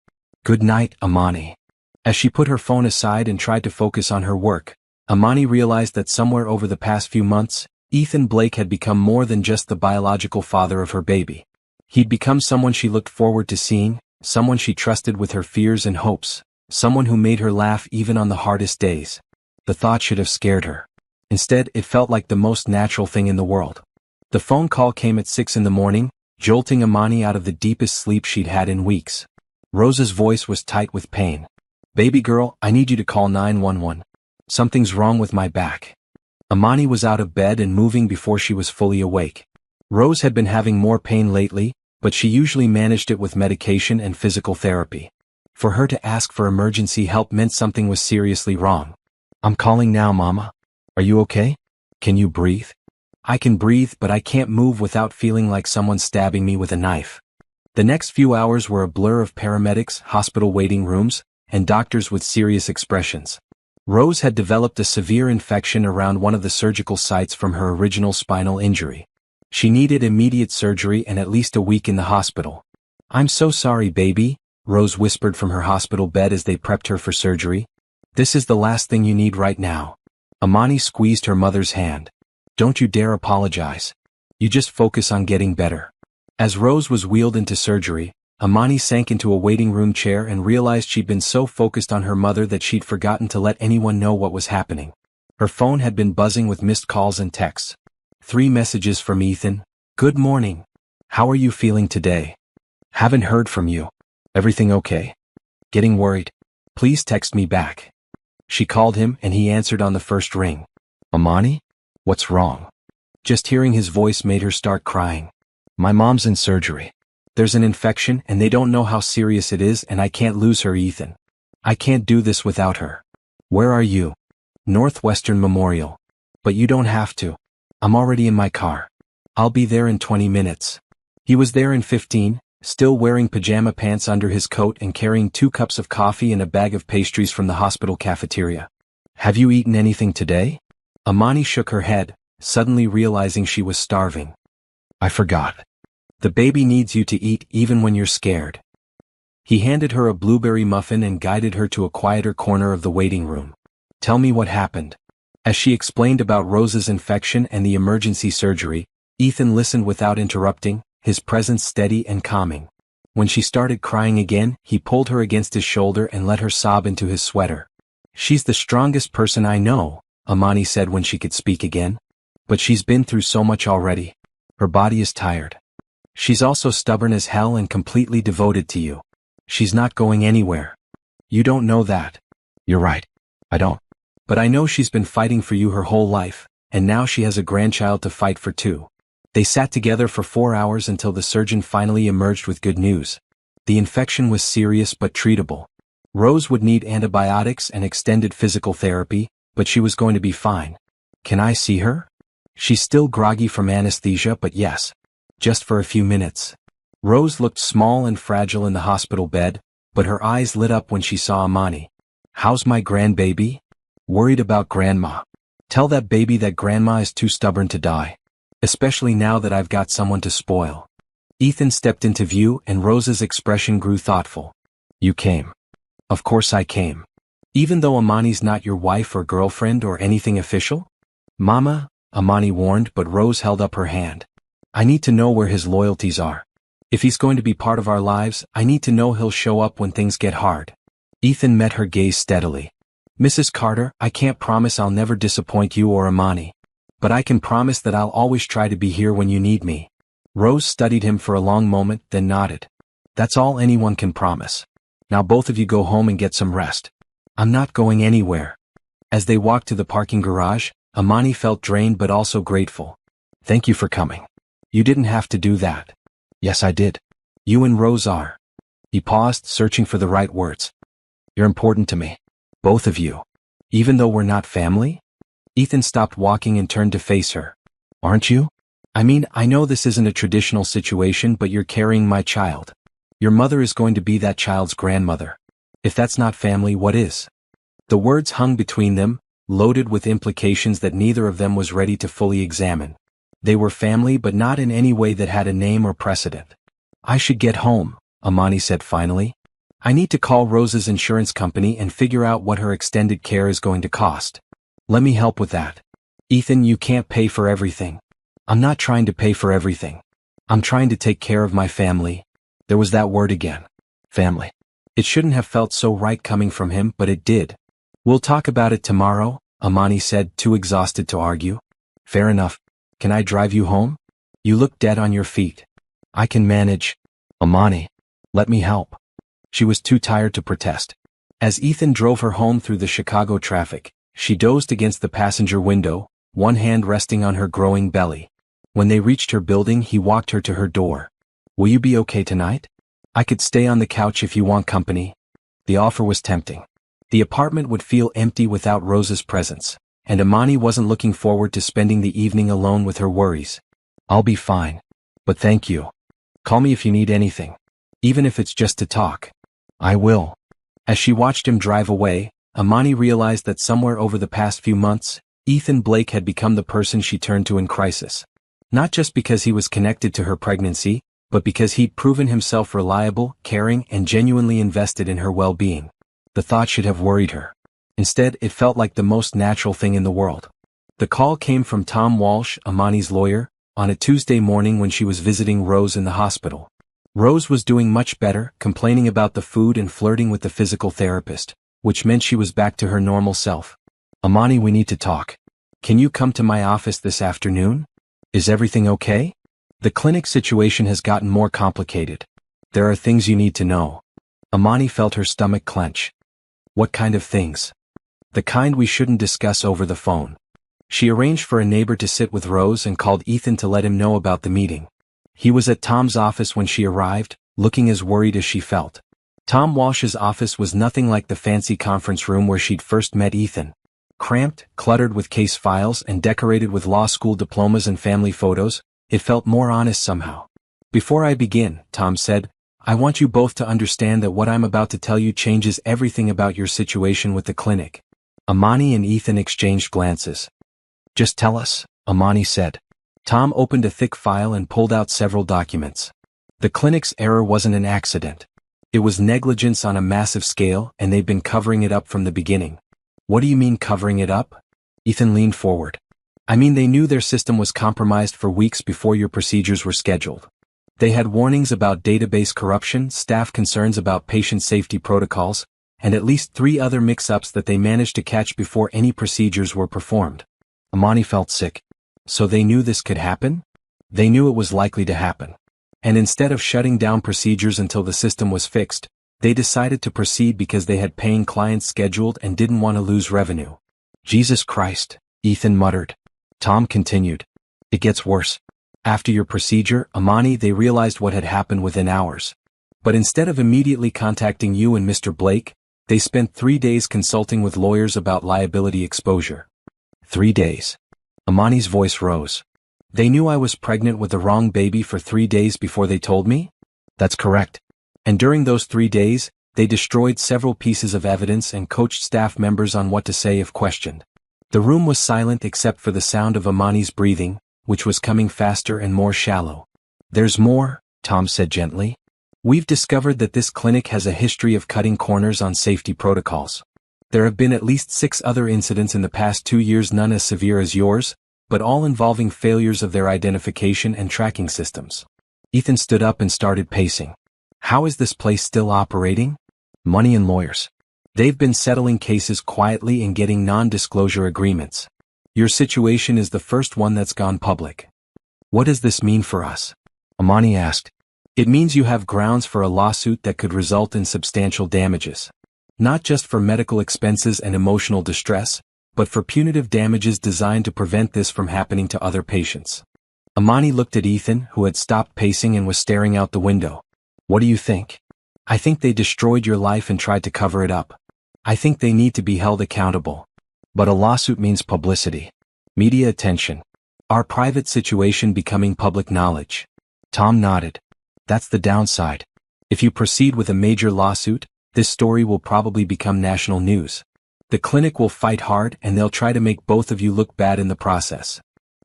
Good night, Amani. As she put her phone aside and tried to focus on her work, Amani realized that somewhere over the past few months, Ethan Blake had become more than just the biological father of her baby. He'd become someone she looked forward to seeing, someone she trusted with her fears and hopes, someone who made her laugh even on the hardest days. The thought should have scared her. Instead, it felt like the most natural thing in the world. The phone call came at 6 in the morning, jolting Amani out of the deepest sleep she'd had in weeks. Rose's voice was tight with pain. Baby girl, I need you to call 911. Something's wrong with my back. Amani was out of bed and moving before she was fully awake. Rose had been having more pain lately, but she usually managed it with medication and physical therapy. For her to ask for emergency help meant something was seriously wrong. I'm calling now, Mama. Are you okay? Can you breathe? I can breathe, but I can't move without feeling like someone's stabbing me with a knife. The next few hours were a blur of paramedics, hospital waiting rooms, and doctors with serious expressions. Rose had developed a severe infection around one of the surgical sites from her original spinal injury. She needed immediate surgery and at least a week in the hospital. I'm so sorry, baby, Rose whispered from her hospital bed as they prepped her for surgery. This is the last thing you need right now. Amani squeezed her mother's hand. Don't you dare apologize. You just focus on getting better. As Rose was wheeled into surgery, Amani sank into a waiting room chair and realized she'd been so focused on her mother that she'd forgotten to let anyone know what was happening. Her phone had been buzzing with missed calls and texts. 3 messages from Ethan. Good morning. How are you feeling today? Haven't heard from you. Everything okay? Getting worried. Please text me back. She called him and he answered on the first ring. Amani? What's wrong? Just hearing his voice made her start crying. My mom's in surgery. There's an infection and they don't know how serious it is and I can't lose her, Ethan. I can't do this without her. Where are you? Northwestern Memorial. But you don't have to. I'm already in my car. I'll be there in 20 minutes. He was there in 15, still wearing pajama pants under his coat and carrying 2 cups of coffee and a bag of pastries from the hospital cafeteria. Have you eaten anything today? Amani shook her head, suddenly realizing she was starving. I forgot. The baby needs you to eat even when you're scared. He handed her a blueberry muffin and guided her to a quieter corner of the waiting room. Tell me what happened. As she explained about Rose's infection and the emergency surgery, Ethan listened without interrupting, his presence steady and calming. When she started crying again, he pulled her against his shoulder and let her sob into his sweater. She's the strongest person I know, Amani said when she could speak again. But she's been through so much already. Her body is tired. She's also stubborn as hell and completely devoted to you. She's not going anywhere. You don't know that. You're right. I don't. But I know she's been fighting for you her whole life, and now she has a grandchild to fight for too. They sat together for 4 hours until the surgeon finally emerged with good news. The infection was serious but treatable. Rose would need antibiotics and extended physical therapy, but she was going to be fine. Can I see her? She's still groggy from anesthesia, but yes. Just for a few minutes. Rose looked small and fragile in the hospital bed, but her eyes lit up when she saw Amani. How's my grandbaby? Worried about grandma. Tell that baby that grandma is too stubborn to die. Especially now that I've got someone to spoil. Ethan stepped into view and Rose's expression grew thoughtful. You came. Of course I came. Even though Amani's not your wife or girlfriend or anything official? Mama, Amani warned, but Rose held up her hand. I need to know where his loyalties are. If he's going to be part of our lives, I need to know he'll show up when things get hard. Ethan met her gaze steadily. Mrs. Carter, I can't promise I'll never disappoint you or Amani. But I can promise that I'll always try to be here when you need me. Rose studied him for a long moment, then nodded. That's all anyone can promise. Now both of you go home and get some rest. I'm not going anywhere. As they walked to the parking garage, Amani felt drained but also grateful. Thank you for coming. You didn't have to do that. Yes, I did. You and Rose are. He paused, searching for the right words. You're important to me. Both of you. Even though we're not family? Ethan stopped walking and turned to face her. Aren't you? I mean, I know this isn't a traditional situation, but you're carrying my child. Your mother is going to be that child's grandmother. If that's not family, what is? The words hung between them, loaded with implications that neither of them was ready to fully examine. They were family, but not in any way that had a name or precedent. I should get home, Amani said finally. I need to call Rose's insurance company and figure out what her extended care is going to cost. Let me help with that. Ethan, you can't pay for everything. I'm not trying to pay for everything. I'm trying to take care of my family. There was that word again. Family. It shouldn't have felt so right coming from him, but it did. We'll talk about it tomorrow, Amani said, too exhausted to argue. Fair enough. Can I drive you home? You look dead on your feet. I can manage. Amani. Let me help. She was too tired to protest. As Ethan drove her home through the Chicago traffic, she dozed against the passenger window, one hand resting on her growing belly. When they reached her building, he walked her to her door. Will you be okay tonight? I could stay on the couch if you want company. The offer was tempting. The apartment would feel empty without Rose's presence, and Amani wasn't looking forward to spending the evening alone with her worries. I'll be fine. But thank you. Call me if you need anything. Even if it's just to talk. I will. As she watched him drive away, Amani realized that somewhere over the past few months, Ethan Blake had become the person she turned to in crisis. Not just because he was connected to her pregnancy, but because he'd proven himself reliable, caring, and genuinely invested in her well-being. The thought should have worried her. Instead, it felt like the most natural thing in the world. The call came from Tom Walsh, Amani's lawyer, on a Tuesday morning when she was visiting Rose in the hospital. Rose was doing much better, complaining about the food and flirting with the physical therapist, which meant she was back to her normal self. Amani, we need to talk. Can you come to my office this afternoon? Is everything okay? The clinic situation has gotten more complicated. There are things you need to know. Amani felt her stomach clench. What kind of things? The kind we shouldn't discuss over the phone. She arranged for a neighbor to sit with Rose and called Ethan to let him know about the meeting. He was at Tom's office when she arrived, looking as worried as she felt. Tom Walsh's office was nothing like the fancy conference room where she'd first met Ethan. Cramped, cluttered with case files and decorated with law school diplomas and family photos, it felt more honest somehow. Before I begin, Tom said, I want you both to understand that what I'm about to tell you changes everything about your situation with the clinic. Amani and Ethan exchanged glances. Just tell us, Amani said. Tom opened a thick file and pulled out several documents. The clinic's error wasn't an accident. It was negligence on a massive scale, and they've been covering it up from the beginning. What do you mean covering it up? Ethan leaned forward. I mean they knew their system was compromised for weeks before your procedures were scheduled. They had warnings about database corruption, staff concerns about patient safety protocols, and at least 3 other mix-ups that they managed to catch before any procedures were performed. Amani felt sick. So they knew this could happen? They knew it was likely to happen. And instead of shutting down procedures until the system was fixed, they decided to proceed because they had paying clients scheduled and didn't want to lose revenue. Jesus Christ, Ethan muttered. Tom continued. It gets worse. After your procedure, Amani, they realized what had happened within hours. But instead of immediately contacting you and Mr. Blake, they spent 3 days consulting with lawyers about liability exposure. 3 days. Amani's voice rose. They knew I was pregnant with the wrong baby for 3 days before they told me? That's correct. And during those 3 days, they destroyed several pieces of evidence and coached staff members on what to say if questioned. The room was silent except for the sound of Amani's breathing, which was coming faster and more shallow. There's more, Tom said gently. We've discovered that this clinic has a history of cutting corners on safety protocols. There have been at least 6 other incidents in the past 2 years, none as severe as yours, but all involving failures of their identification and tracking systems. Ethan stood up and started pacing. How is this place still operating? Money and lawyers. They've been settling cases quietly and getting non-disclosure agreements. Your situation is the first one that's gone public. What does this mean for us? Amani asked. It means you have grounds for a lawsuit that could result in substantial damages. Not just for medical expenses and emotional distress, but for punitive damages designed to prevent this from happening to other patients. Amani looked at Ethan, who had stopped pacing and was staring out the window. What do you think? I think they destroyed your life and tried to cover it up. I think they need to be held accountable. But a lawsuit means publicity. Media attention. Our private situation becoming public knowledge. Tom nodded. That's the downside. If you proceed with a major lawsuit, this story will probably become national news. The clinic will fight hard and they'll try to make both of you look bad in the process.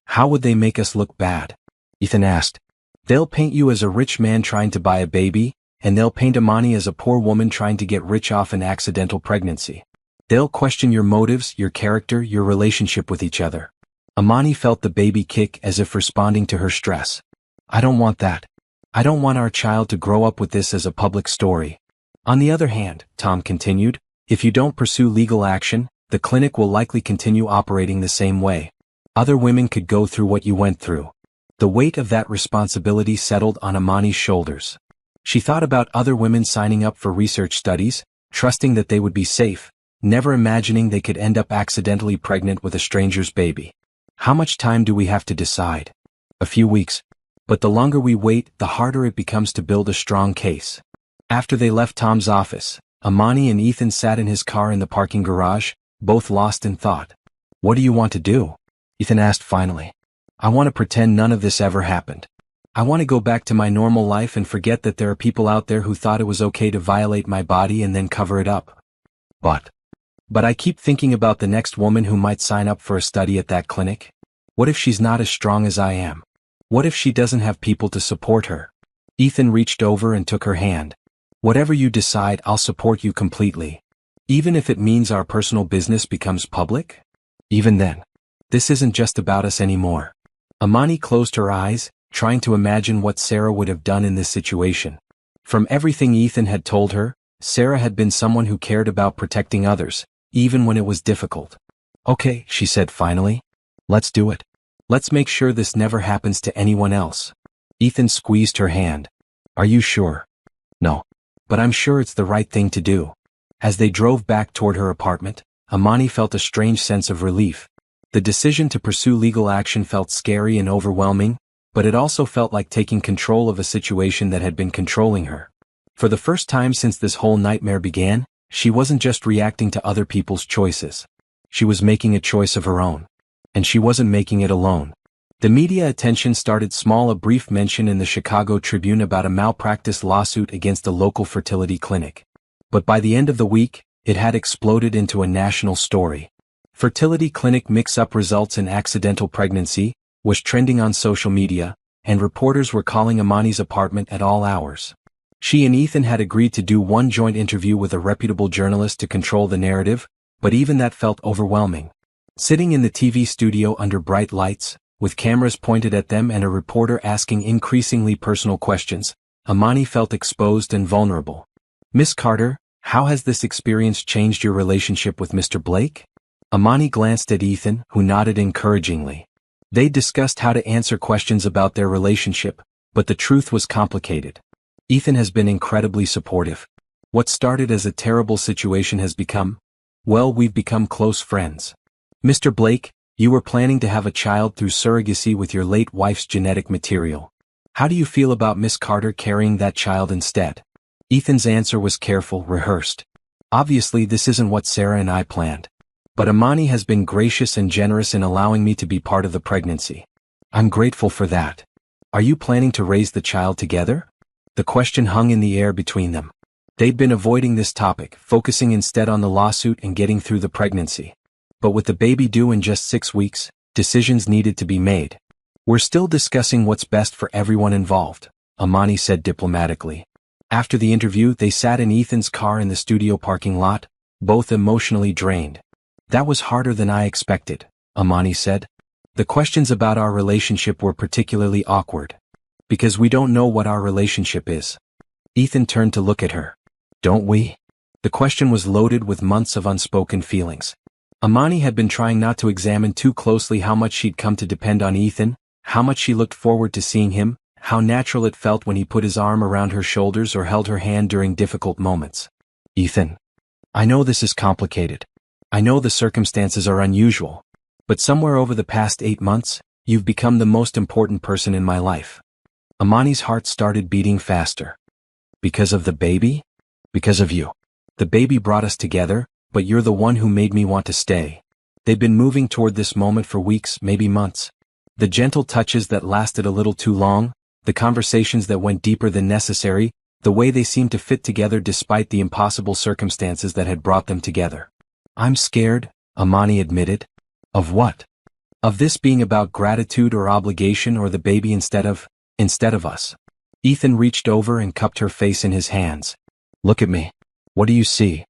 How would they make us look bad? Ethan asked. They'll paint you as a rich man trying to buy a baby, and they'll paint Amani as a poor woman trying to get rich off an accidental pregnancy. They'll question your motives, your character, your relationship with each other. Amani felt the baby kick as if responding to her stress. I don't want that. I don't want our child to grow up with this as a public story. On the other hand, Tom continued, if you don't pursue legal action, the clinic will likely continue operating the same way. Other women could go through what you went through. The weight of that responsibility settled on Amani's shoulders. She thought about other women signing up for research studies, trusting that they would be safe, never imagining they could end up accidentally pregnant with a stranger's baby. How much time do we have to decide? A few weeks. But the longer we wait, the harder it becomes to build a strong case. After they left Tom's office, Amani and Ethan sat in his car in the parking garage, both lost in thought. What do you want to do? Ethan asked finally. I want to pretend none of this ever happened. I want to go back to my normal life and forget that there are people out there who thought it was okay to violate my body and then cover it up. But I keep thinking about the next woman who might sign up for a study at that clinic. What if she's not as strong as I am? What if she doesn't have people to support her? Ethan reached over and took her hand. Whatever you decide, I'll support you completely. Even if it means our personal business becomes public? Even then. This isn't just about us anymore. Amani closed her eyes, trying to imagine what Sarah would have done in this situation. From everything Ethan had told her, Sarah had been someone who cared about protecting others, even when it was difficult. Okay, she said finally. Let's do it. Let's make sure this never happens to anyone else. Ethan squeezed her hand. Are you sure? No. But I'm sure it's the right thing to do. As they drove back toward her apartment, Amani felt a strange sense of relief. The decision to pursue legal action felt scary and overwhelming, but it also felt like taking control of a situation that had been controlling her. For the first time since this whole nightmare began, she wasn't just reacting to other people's choices. She was making a choice of her own. And she wasn't making it alone. The media attention started small, a brief mention in the Chicago Tribune about a malpractice lawsuit against a local fertility clinic. But by the end of the week, it had exploded into a national story. Fertility clinic mix-up results in accidental pregnancy was trending on social media, and reporters were calling Amani's apartment at all hours. She and Ethan had agreed to do one joint interview with a reputable journalist to control the narrative, but even that felt overwhelming. Sitting in the TV studio under bright lights, with cameras pointed at them and a reporter asking increasingly personal questions, Amani felt exposed and vulnerable. Miss Carter, how has this experience changed your relationship with Mr. Blake? Amani glanced at Ethan, who nodded encouragingly. They discussed how to answer questions about their relationship, but the truth was complicated. Ethan has been incredibly supportive. What started as a terrible situation has become, well, we've become close friends. Mr. Blake, you were planning to have a child through surrogacy with your late wife's genetic material. How do you feel about Miss Carter carrying that child instead? Ethan's answer was careful, rehearsed. Obviously, this isn't what Sarah and I planned. But Amani has been gracious and generous in allowing me to be part of the pregnancy. I'm grateful for that. Are you planning to raise the child together? The question hung in the air between them. They'd been avoiding this topic, focusing instead on the lawsuit and getting through the pregnancy. But with the baby due in just 6 weeks, decisions needed to be made. We're still discussing what's best for everyone involved, Amani said diplomatically. After the interview, they sat in Ethan's car in the studio parking lot, both emotionally drained. That was harder than I expected, Amani said. The questions about our relationship were particularly awkward. Because we don't know what our relationship is. Ethan turned to look at her. Don't we? The question was loaded with months of unspoken feelings. Amani had been trying not to examine too closely how much she'd come to depend on Ethan, how much she looked forward to seeing him, how natural it felt when he put his arm around her shoulders or held her hand during difficult moments. Ethan, I know this is complicated. I know the circumstances are unusual. But somewhere over the past 8 months, you've become the most important person in my life. Amani's heart started beating faster. Because of the baby? Because of you. The baby brought us together, but you're the one who made me want to stay. They'd been moving toward this moment for weeks, maybe months. The gentle touches that lasted a little too long, the conversations that went deeper than necessary, the way they seemed to fit together despite the impossible circumstances that had brought them together. I'm scared, Amani admitted. Of what? Of this being about gratitude or obligation or the baby instead of us. Ethan reached over and cupped her face in his hands. Look at me. What do you see?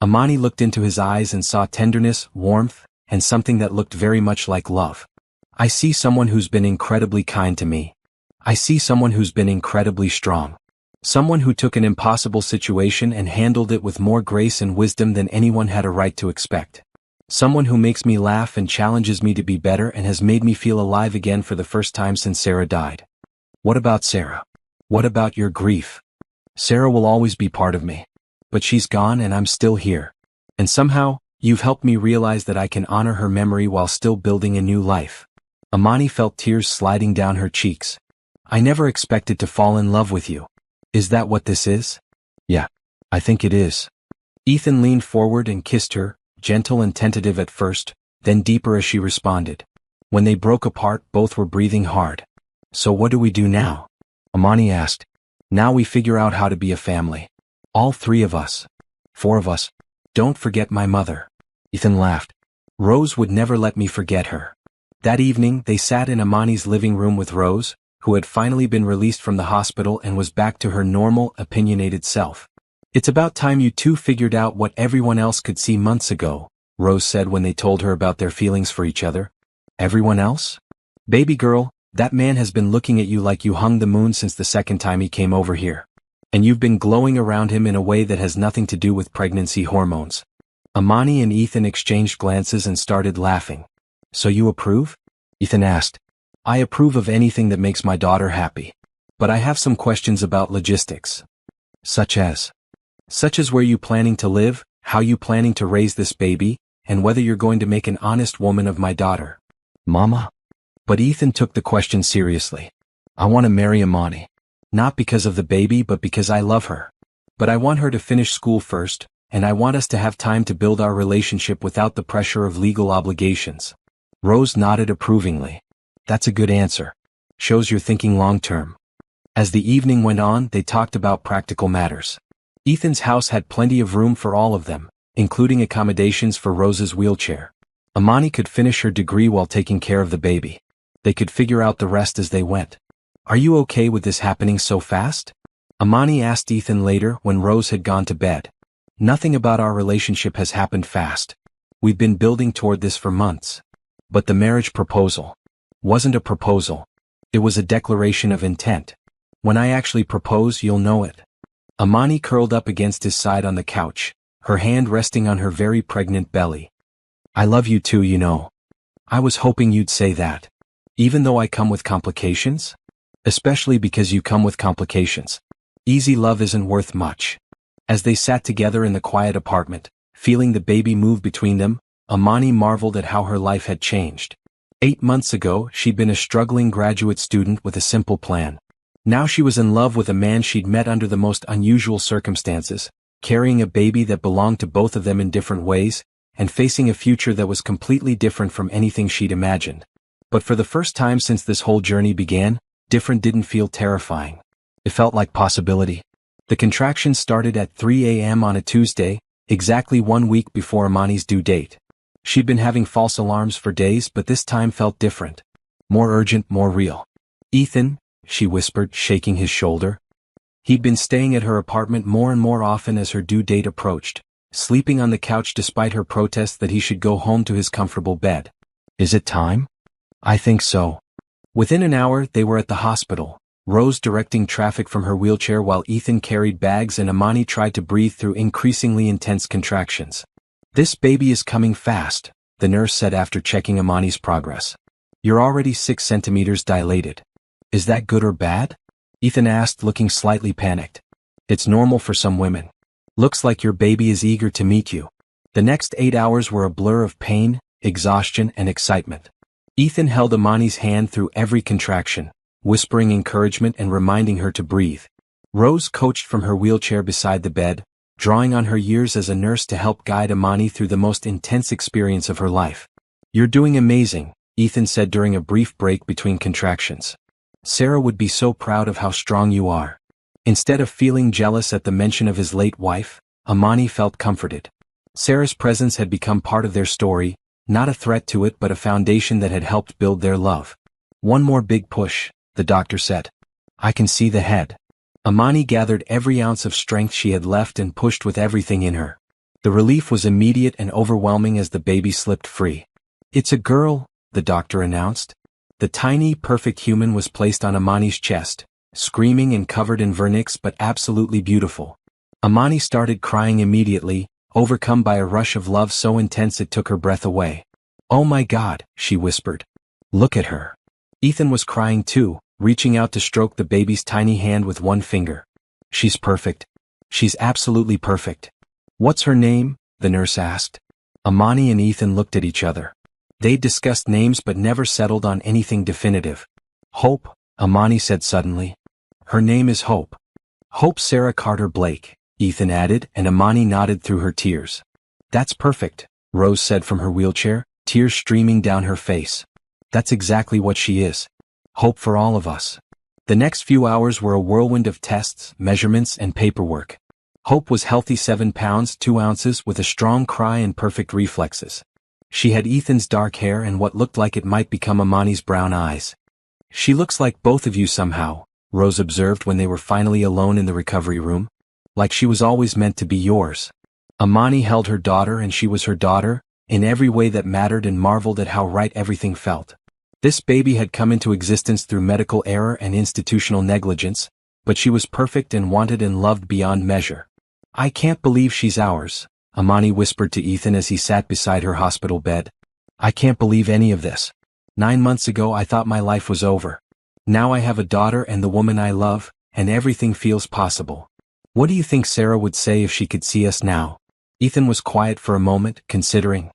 Amani looked into his eyes and saw tenderness, warmth, and something that looked very much like love. I see someone who's been incredibly kind to me. I see someone who's been incredibly strong. Someone who took an impossible situation and handled it with more grace and wisdom than anyone had a right to expect. Someone who makes me laugh and challenges me to be better and has made me feel alive again for the first time since Sarah died. What about Sarah? What about your grief? Sarah will always be part of me. But she's gone and I'm still here. And somehow, you've helped me realize that I can honor her memory while still building a new life. Amani felt tears sliding down her cheeks. I never expected to fall in love with you. Is that what this is? Yeah, I think it is. Ethan leaned forward and kissed her, gentle and tentative at first, then deeper as she responded. When they broke apart, both were breathing hard. So what do we do now? Amani asked. Now we figure out how to be a family. All 3 of us. 4 of us. Don't forget my mother. Ethan laughed. Rose would never let me forget her. That evening, they sat in Amani's living room with Rose, who had finally been released from the hospital and was back to her normal, opinionated self. It's about time you two figured out what everyone else could see months ago, Rose said when they told her about their feelings for each other. Everyone else? Baby girl, that man has been looking at you like you hung the moon since the second time he came over here. And you've been glowing around him in a way that has nothing to do with pregnancy hormones. Amani and Ethan exchanged glances and started laughing. So you approve? Ethan asked. I approve of anything that makes my daughter happy. But I have some questions about logistics. Such as where you planning to live, how you planning to raise this baby, and whether you're going to make an honest woman of my daughter. Mama? But Ethan took the question seriously. I want to marry Amani. Not because of the baby but because I love her. But I want her to finish school first, and I want us to have time to build our relationship without the pressure of legal obligations. Rose nodded approvingly. That's a good answer. Shows you're thinking long-term. As the evening went on, they talked about practical matters. Ethan's house had plenty of room for all of them, including accommodations for Rose's wheelchair. Amani could finish her degree while taking care of the baby. They could figure out the rest as they went. Are you okay with this happening so fast? Amani asked Ethan later when Rose had gone to bed. Nothing about our relationship has happened fast. We've been building toward this for months. But the marriage proposal wasn't a proposal. It was a declaration of intent. When I actually propose, you'll know it. Amani curled up against his side on the couch, her hand resting on her very pregnant belly. I love you too, you know. I was hoping you'd say that. Even though I come with complications? Especially because you come with complications. Easy love isn't worth much. As they sat together in the quiet apartment, feeling the baby move between them, Amani marveled at how her life had changed. 8 months ago, she'd been a struggling graduate student with a simple plan. Now she was in love with a man she'd met under the most unusual circumstances, carrying a baby that belonged to both of them in different ways, and facing a future that was completely different from anything she'd imagined. But for the first time since this whole journey began, different didn't feel terrifying. It felt like possibility. The contractions started at 3 a.m. on a Tuesday, exactly 1 week before Amani's due date. She'd been having false alarms for days, but this time felt different. More urgent, more real. Ethan, she whispered, shaking his shoulder. He'd been staying at her apartment more and more often as her due date approached, sleeping on the couch despite her protests that he should go home to his comfortable bed. Is it time? I think so. Within an hour, they were at the hospital, Rose directing traffic from her wheelchair while Ethan carried bags and Amani tried to breathe through increasingly intense contractions. This baby is coming fast, the nurse said after checking Amani's progress. You're already 6 centimeters dilated. Is that good or bad? Ethan asked, looking slightly panicked. It's normal for some women. Looks like your baby is eager to meet you. The next 8 hours were a blur of pain, exhaustion, and excitement. Ethan held Amani's hand through every contraction, whispering encouragement and reminding her to breathe. Rose coached from her wheelchair beside the bed, drawing on her years as a nurse to help guide Amani through the most intense experience of her life. You're doing amazing, Ethan said during a brief break between contractions. Sarah would be so proud of how strong you are. Instead of feeling jealous at the mention of his late wife, Amani felt comforted. Sarah's presence had become part of their story, not a threat to it but a foundation that had helped build their love. One more big push, the doctor said. I can see the head. Amani gathered every ounce of strength she had left and pushed with everything in her. The relief was immediate and overwhelming as the baby slipped free. It's a girl, the doctor announced. The tiny, perfect human was placed on Amani's chest, screaming and covered in vernix but absolutely beautiful. Amani started crying immediately, overcome by a rush of love so intense it took her breath away. "Oh my God," she whispered. "Look at her." Ethan was crying too, reaching out to stroke the baby's tiny hand with one finger. "She's perfect. She's absolutely perfect." "What's her name?" the nurse asked. Amani and Ethan looked at each other. They'd discussed names but never settled on anything definitive. "Hope," Amani said suddenly. "Her name is Hope." "Hope Sarah Carter Blake," Ethan added, and Amani nodded through her tears. "That's perfect," Rose said from her wheelchair, tears streaming down her face. "That's exactly what she is. Hope for all of us." The next few hours were a whirlwind of tests, measurements, and paperwork. Hope was healthy 7 pounds 2 ounces with a strong cry and perfect reflexes. She had Ethan's dark hair and what looked like it might become Amani's brown eyes. "She looks like both of you somehow," Rose observed when they were finally alone in the recovery room. "Like she was always meant to be yours." Amani held her daughter and she was her daughter, in every way that mattered, and marveled at how right everything felt. This baby had come into existence through medical error and institutional negligence, but she was perfect and wanted and loved beyond measure. "I can't believe she's ours," Amani whispered to Ethan as he sat beside her hospital bed. "I can't believe any of this. 9 months ago I thought my life was over. Now I have a daughter and the woman I love, and everything feels possible. What do you think Sarah would say if she could see us now?" Ethan was quiet for a moment, considering.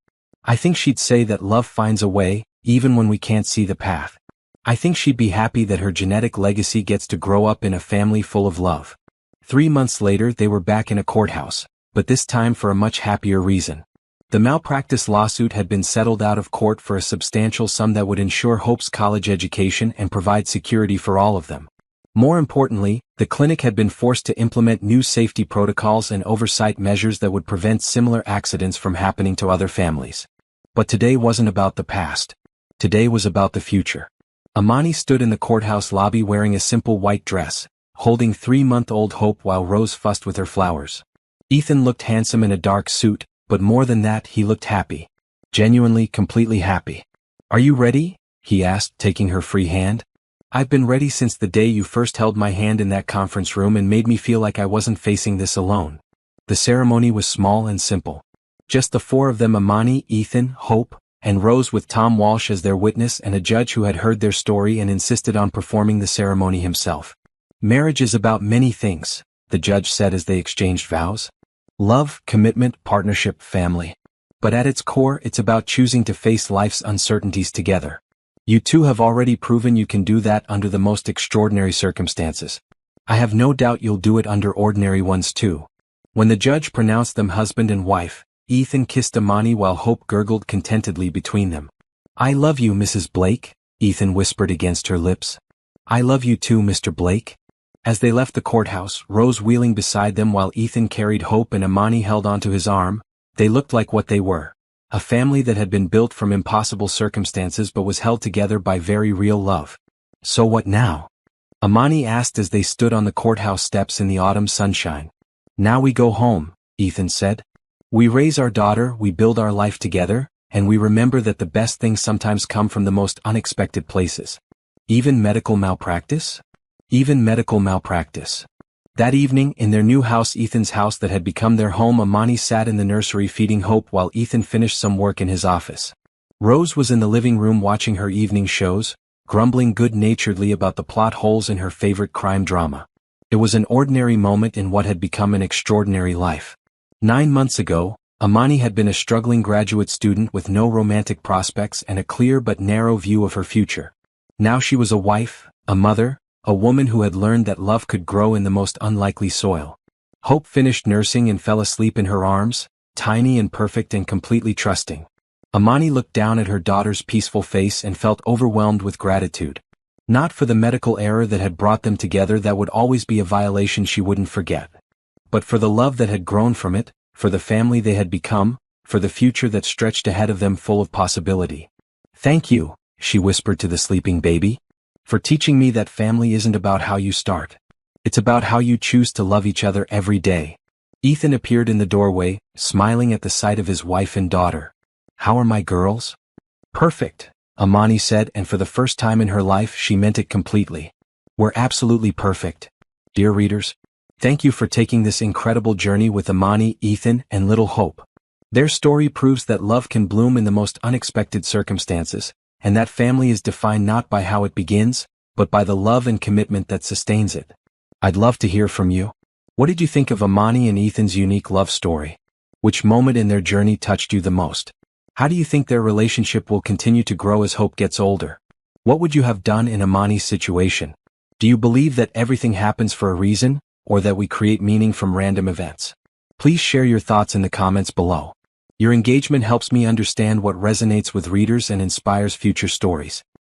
"I think she'd say that love finds a way, even when we can't see the path. I think she'd be happy that her genetic legacy gets to grow up in a family full of love." 3 months later they were back in a courthouse, but this time for a much happier reason. The malpractice lawsuit had been settled out of court for a substantial sum that would ensure Hope's college education and provide security for all of them. More importantly, the clinic had been forced to implement new safety protocols and oversight measures that would prevent similar accidents from happening to other families. But today wasn't about the past. Today was about the future. Amani stood in the courthouse lobby wearing a simple white dress, holding 3-month-old Hope while Rose fussed with her flowers. Ethan looked handsome in a dark suit, but more than that he looked happy. Genuinely, completely happy. "Are you ready?" he asked, taking her free hand. "I've been ready since the day you first held my hand in that conference room and made me feel like I wasn't facing this alone." The ceremony was small and simple. Just the 4 of them, Amani, Ethan, Hope, and Rose, with Tom Walsh as their witness and a judge who had heard their story and insisted on performing the ceremony himself. "Marriage is about many things," the judge said as they exchanged vows. "Love, commitment, partnership, family. But at its core it's about choosing to face life's uncertainties together. You two have already proven you can do that under the most extraordinary circumstances. I have no doubt you'll do it under ordinary ones too." When the judge pronounced them husband and wife, Ethan kissed Amani while Hope gurgled contentedly between them. "I love you, Mrs. Blake," Ethan whispered against her lips. "I love you too, Mr. Blake." As they left the courthouse, Rose wheeling beside them while Ethan carried Hope and Amani held onto his arm, they looked like what they were. A family that had been built from impossible circumstances but was held together by very real love. "So what now?" Amani asked as they stood on the courthouse steps in the autumn sunshine. "Now we go home," Ethan said. "We raise our daughter, we build our life together, and we remember that the best things sometimes come from the most unexpected places. Even medical malpractice? Even medical malpractice." That evening, in their new house, Ethan's house that had become their home, Amani sat in the nursery feeding Hope while Ethan finished some work in his office. Rose was in the living room watching her evening shows, grumbling good-naturedly about the plot holes in her favorite crime drama. It was an ordinary moment in what had become an extraordinary life. 9 months ago, Amani had been a struggling graduate student with no romantic prospects and a clear but narrow view of her future. Now she was a wife, a mother, a woman who had learned that love could grow in the most unlikely soil. Hope finished nursing and fell asleep in her arms, tiny and perfect and completely trusting. Amani looked down at her daughter's peaceful face and felt overwhelmed with gratitude. Not for the medical error that had brought them together, that would always be a violation she wouldn't forget. But for the love that had grown from it, for the family they had become, for the future that stretched ahead of them full of possibility. "Thank you," she whispered to the sleeping baby. for teaching me that family isn't about how you start. It's about how you choose to love each other every day. Ethan appeared in the doorway, smiling at the sight of his wife and daughter. How are my girls? Perfect, Amani said, and for the first time in her life she meant it completely. We're absolutely perfect. Dear readers, thank you for taking this incredible journey with Amani, Ethan, and Little Hope. Their story proves that love can bloom in the most unexpected circumstances, and that family is defined not by how it begins, but by the love and commitment that sustains it. I'd love to hear from you. What did you think of Amani and Ethan's unique love story? Which moment in their journey touched you the most? How do you think their relationship will continue to grow as Hope gets older? What would you have done in Amani's situation? Do you believe that everything happens for a reason, or that we create meaning from random events? Please share your thoughts in the comments below. Your engagement helps me understand what resonates with readers and inspires future stories.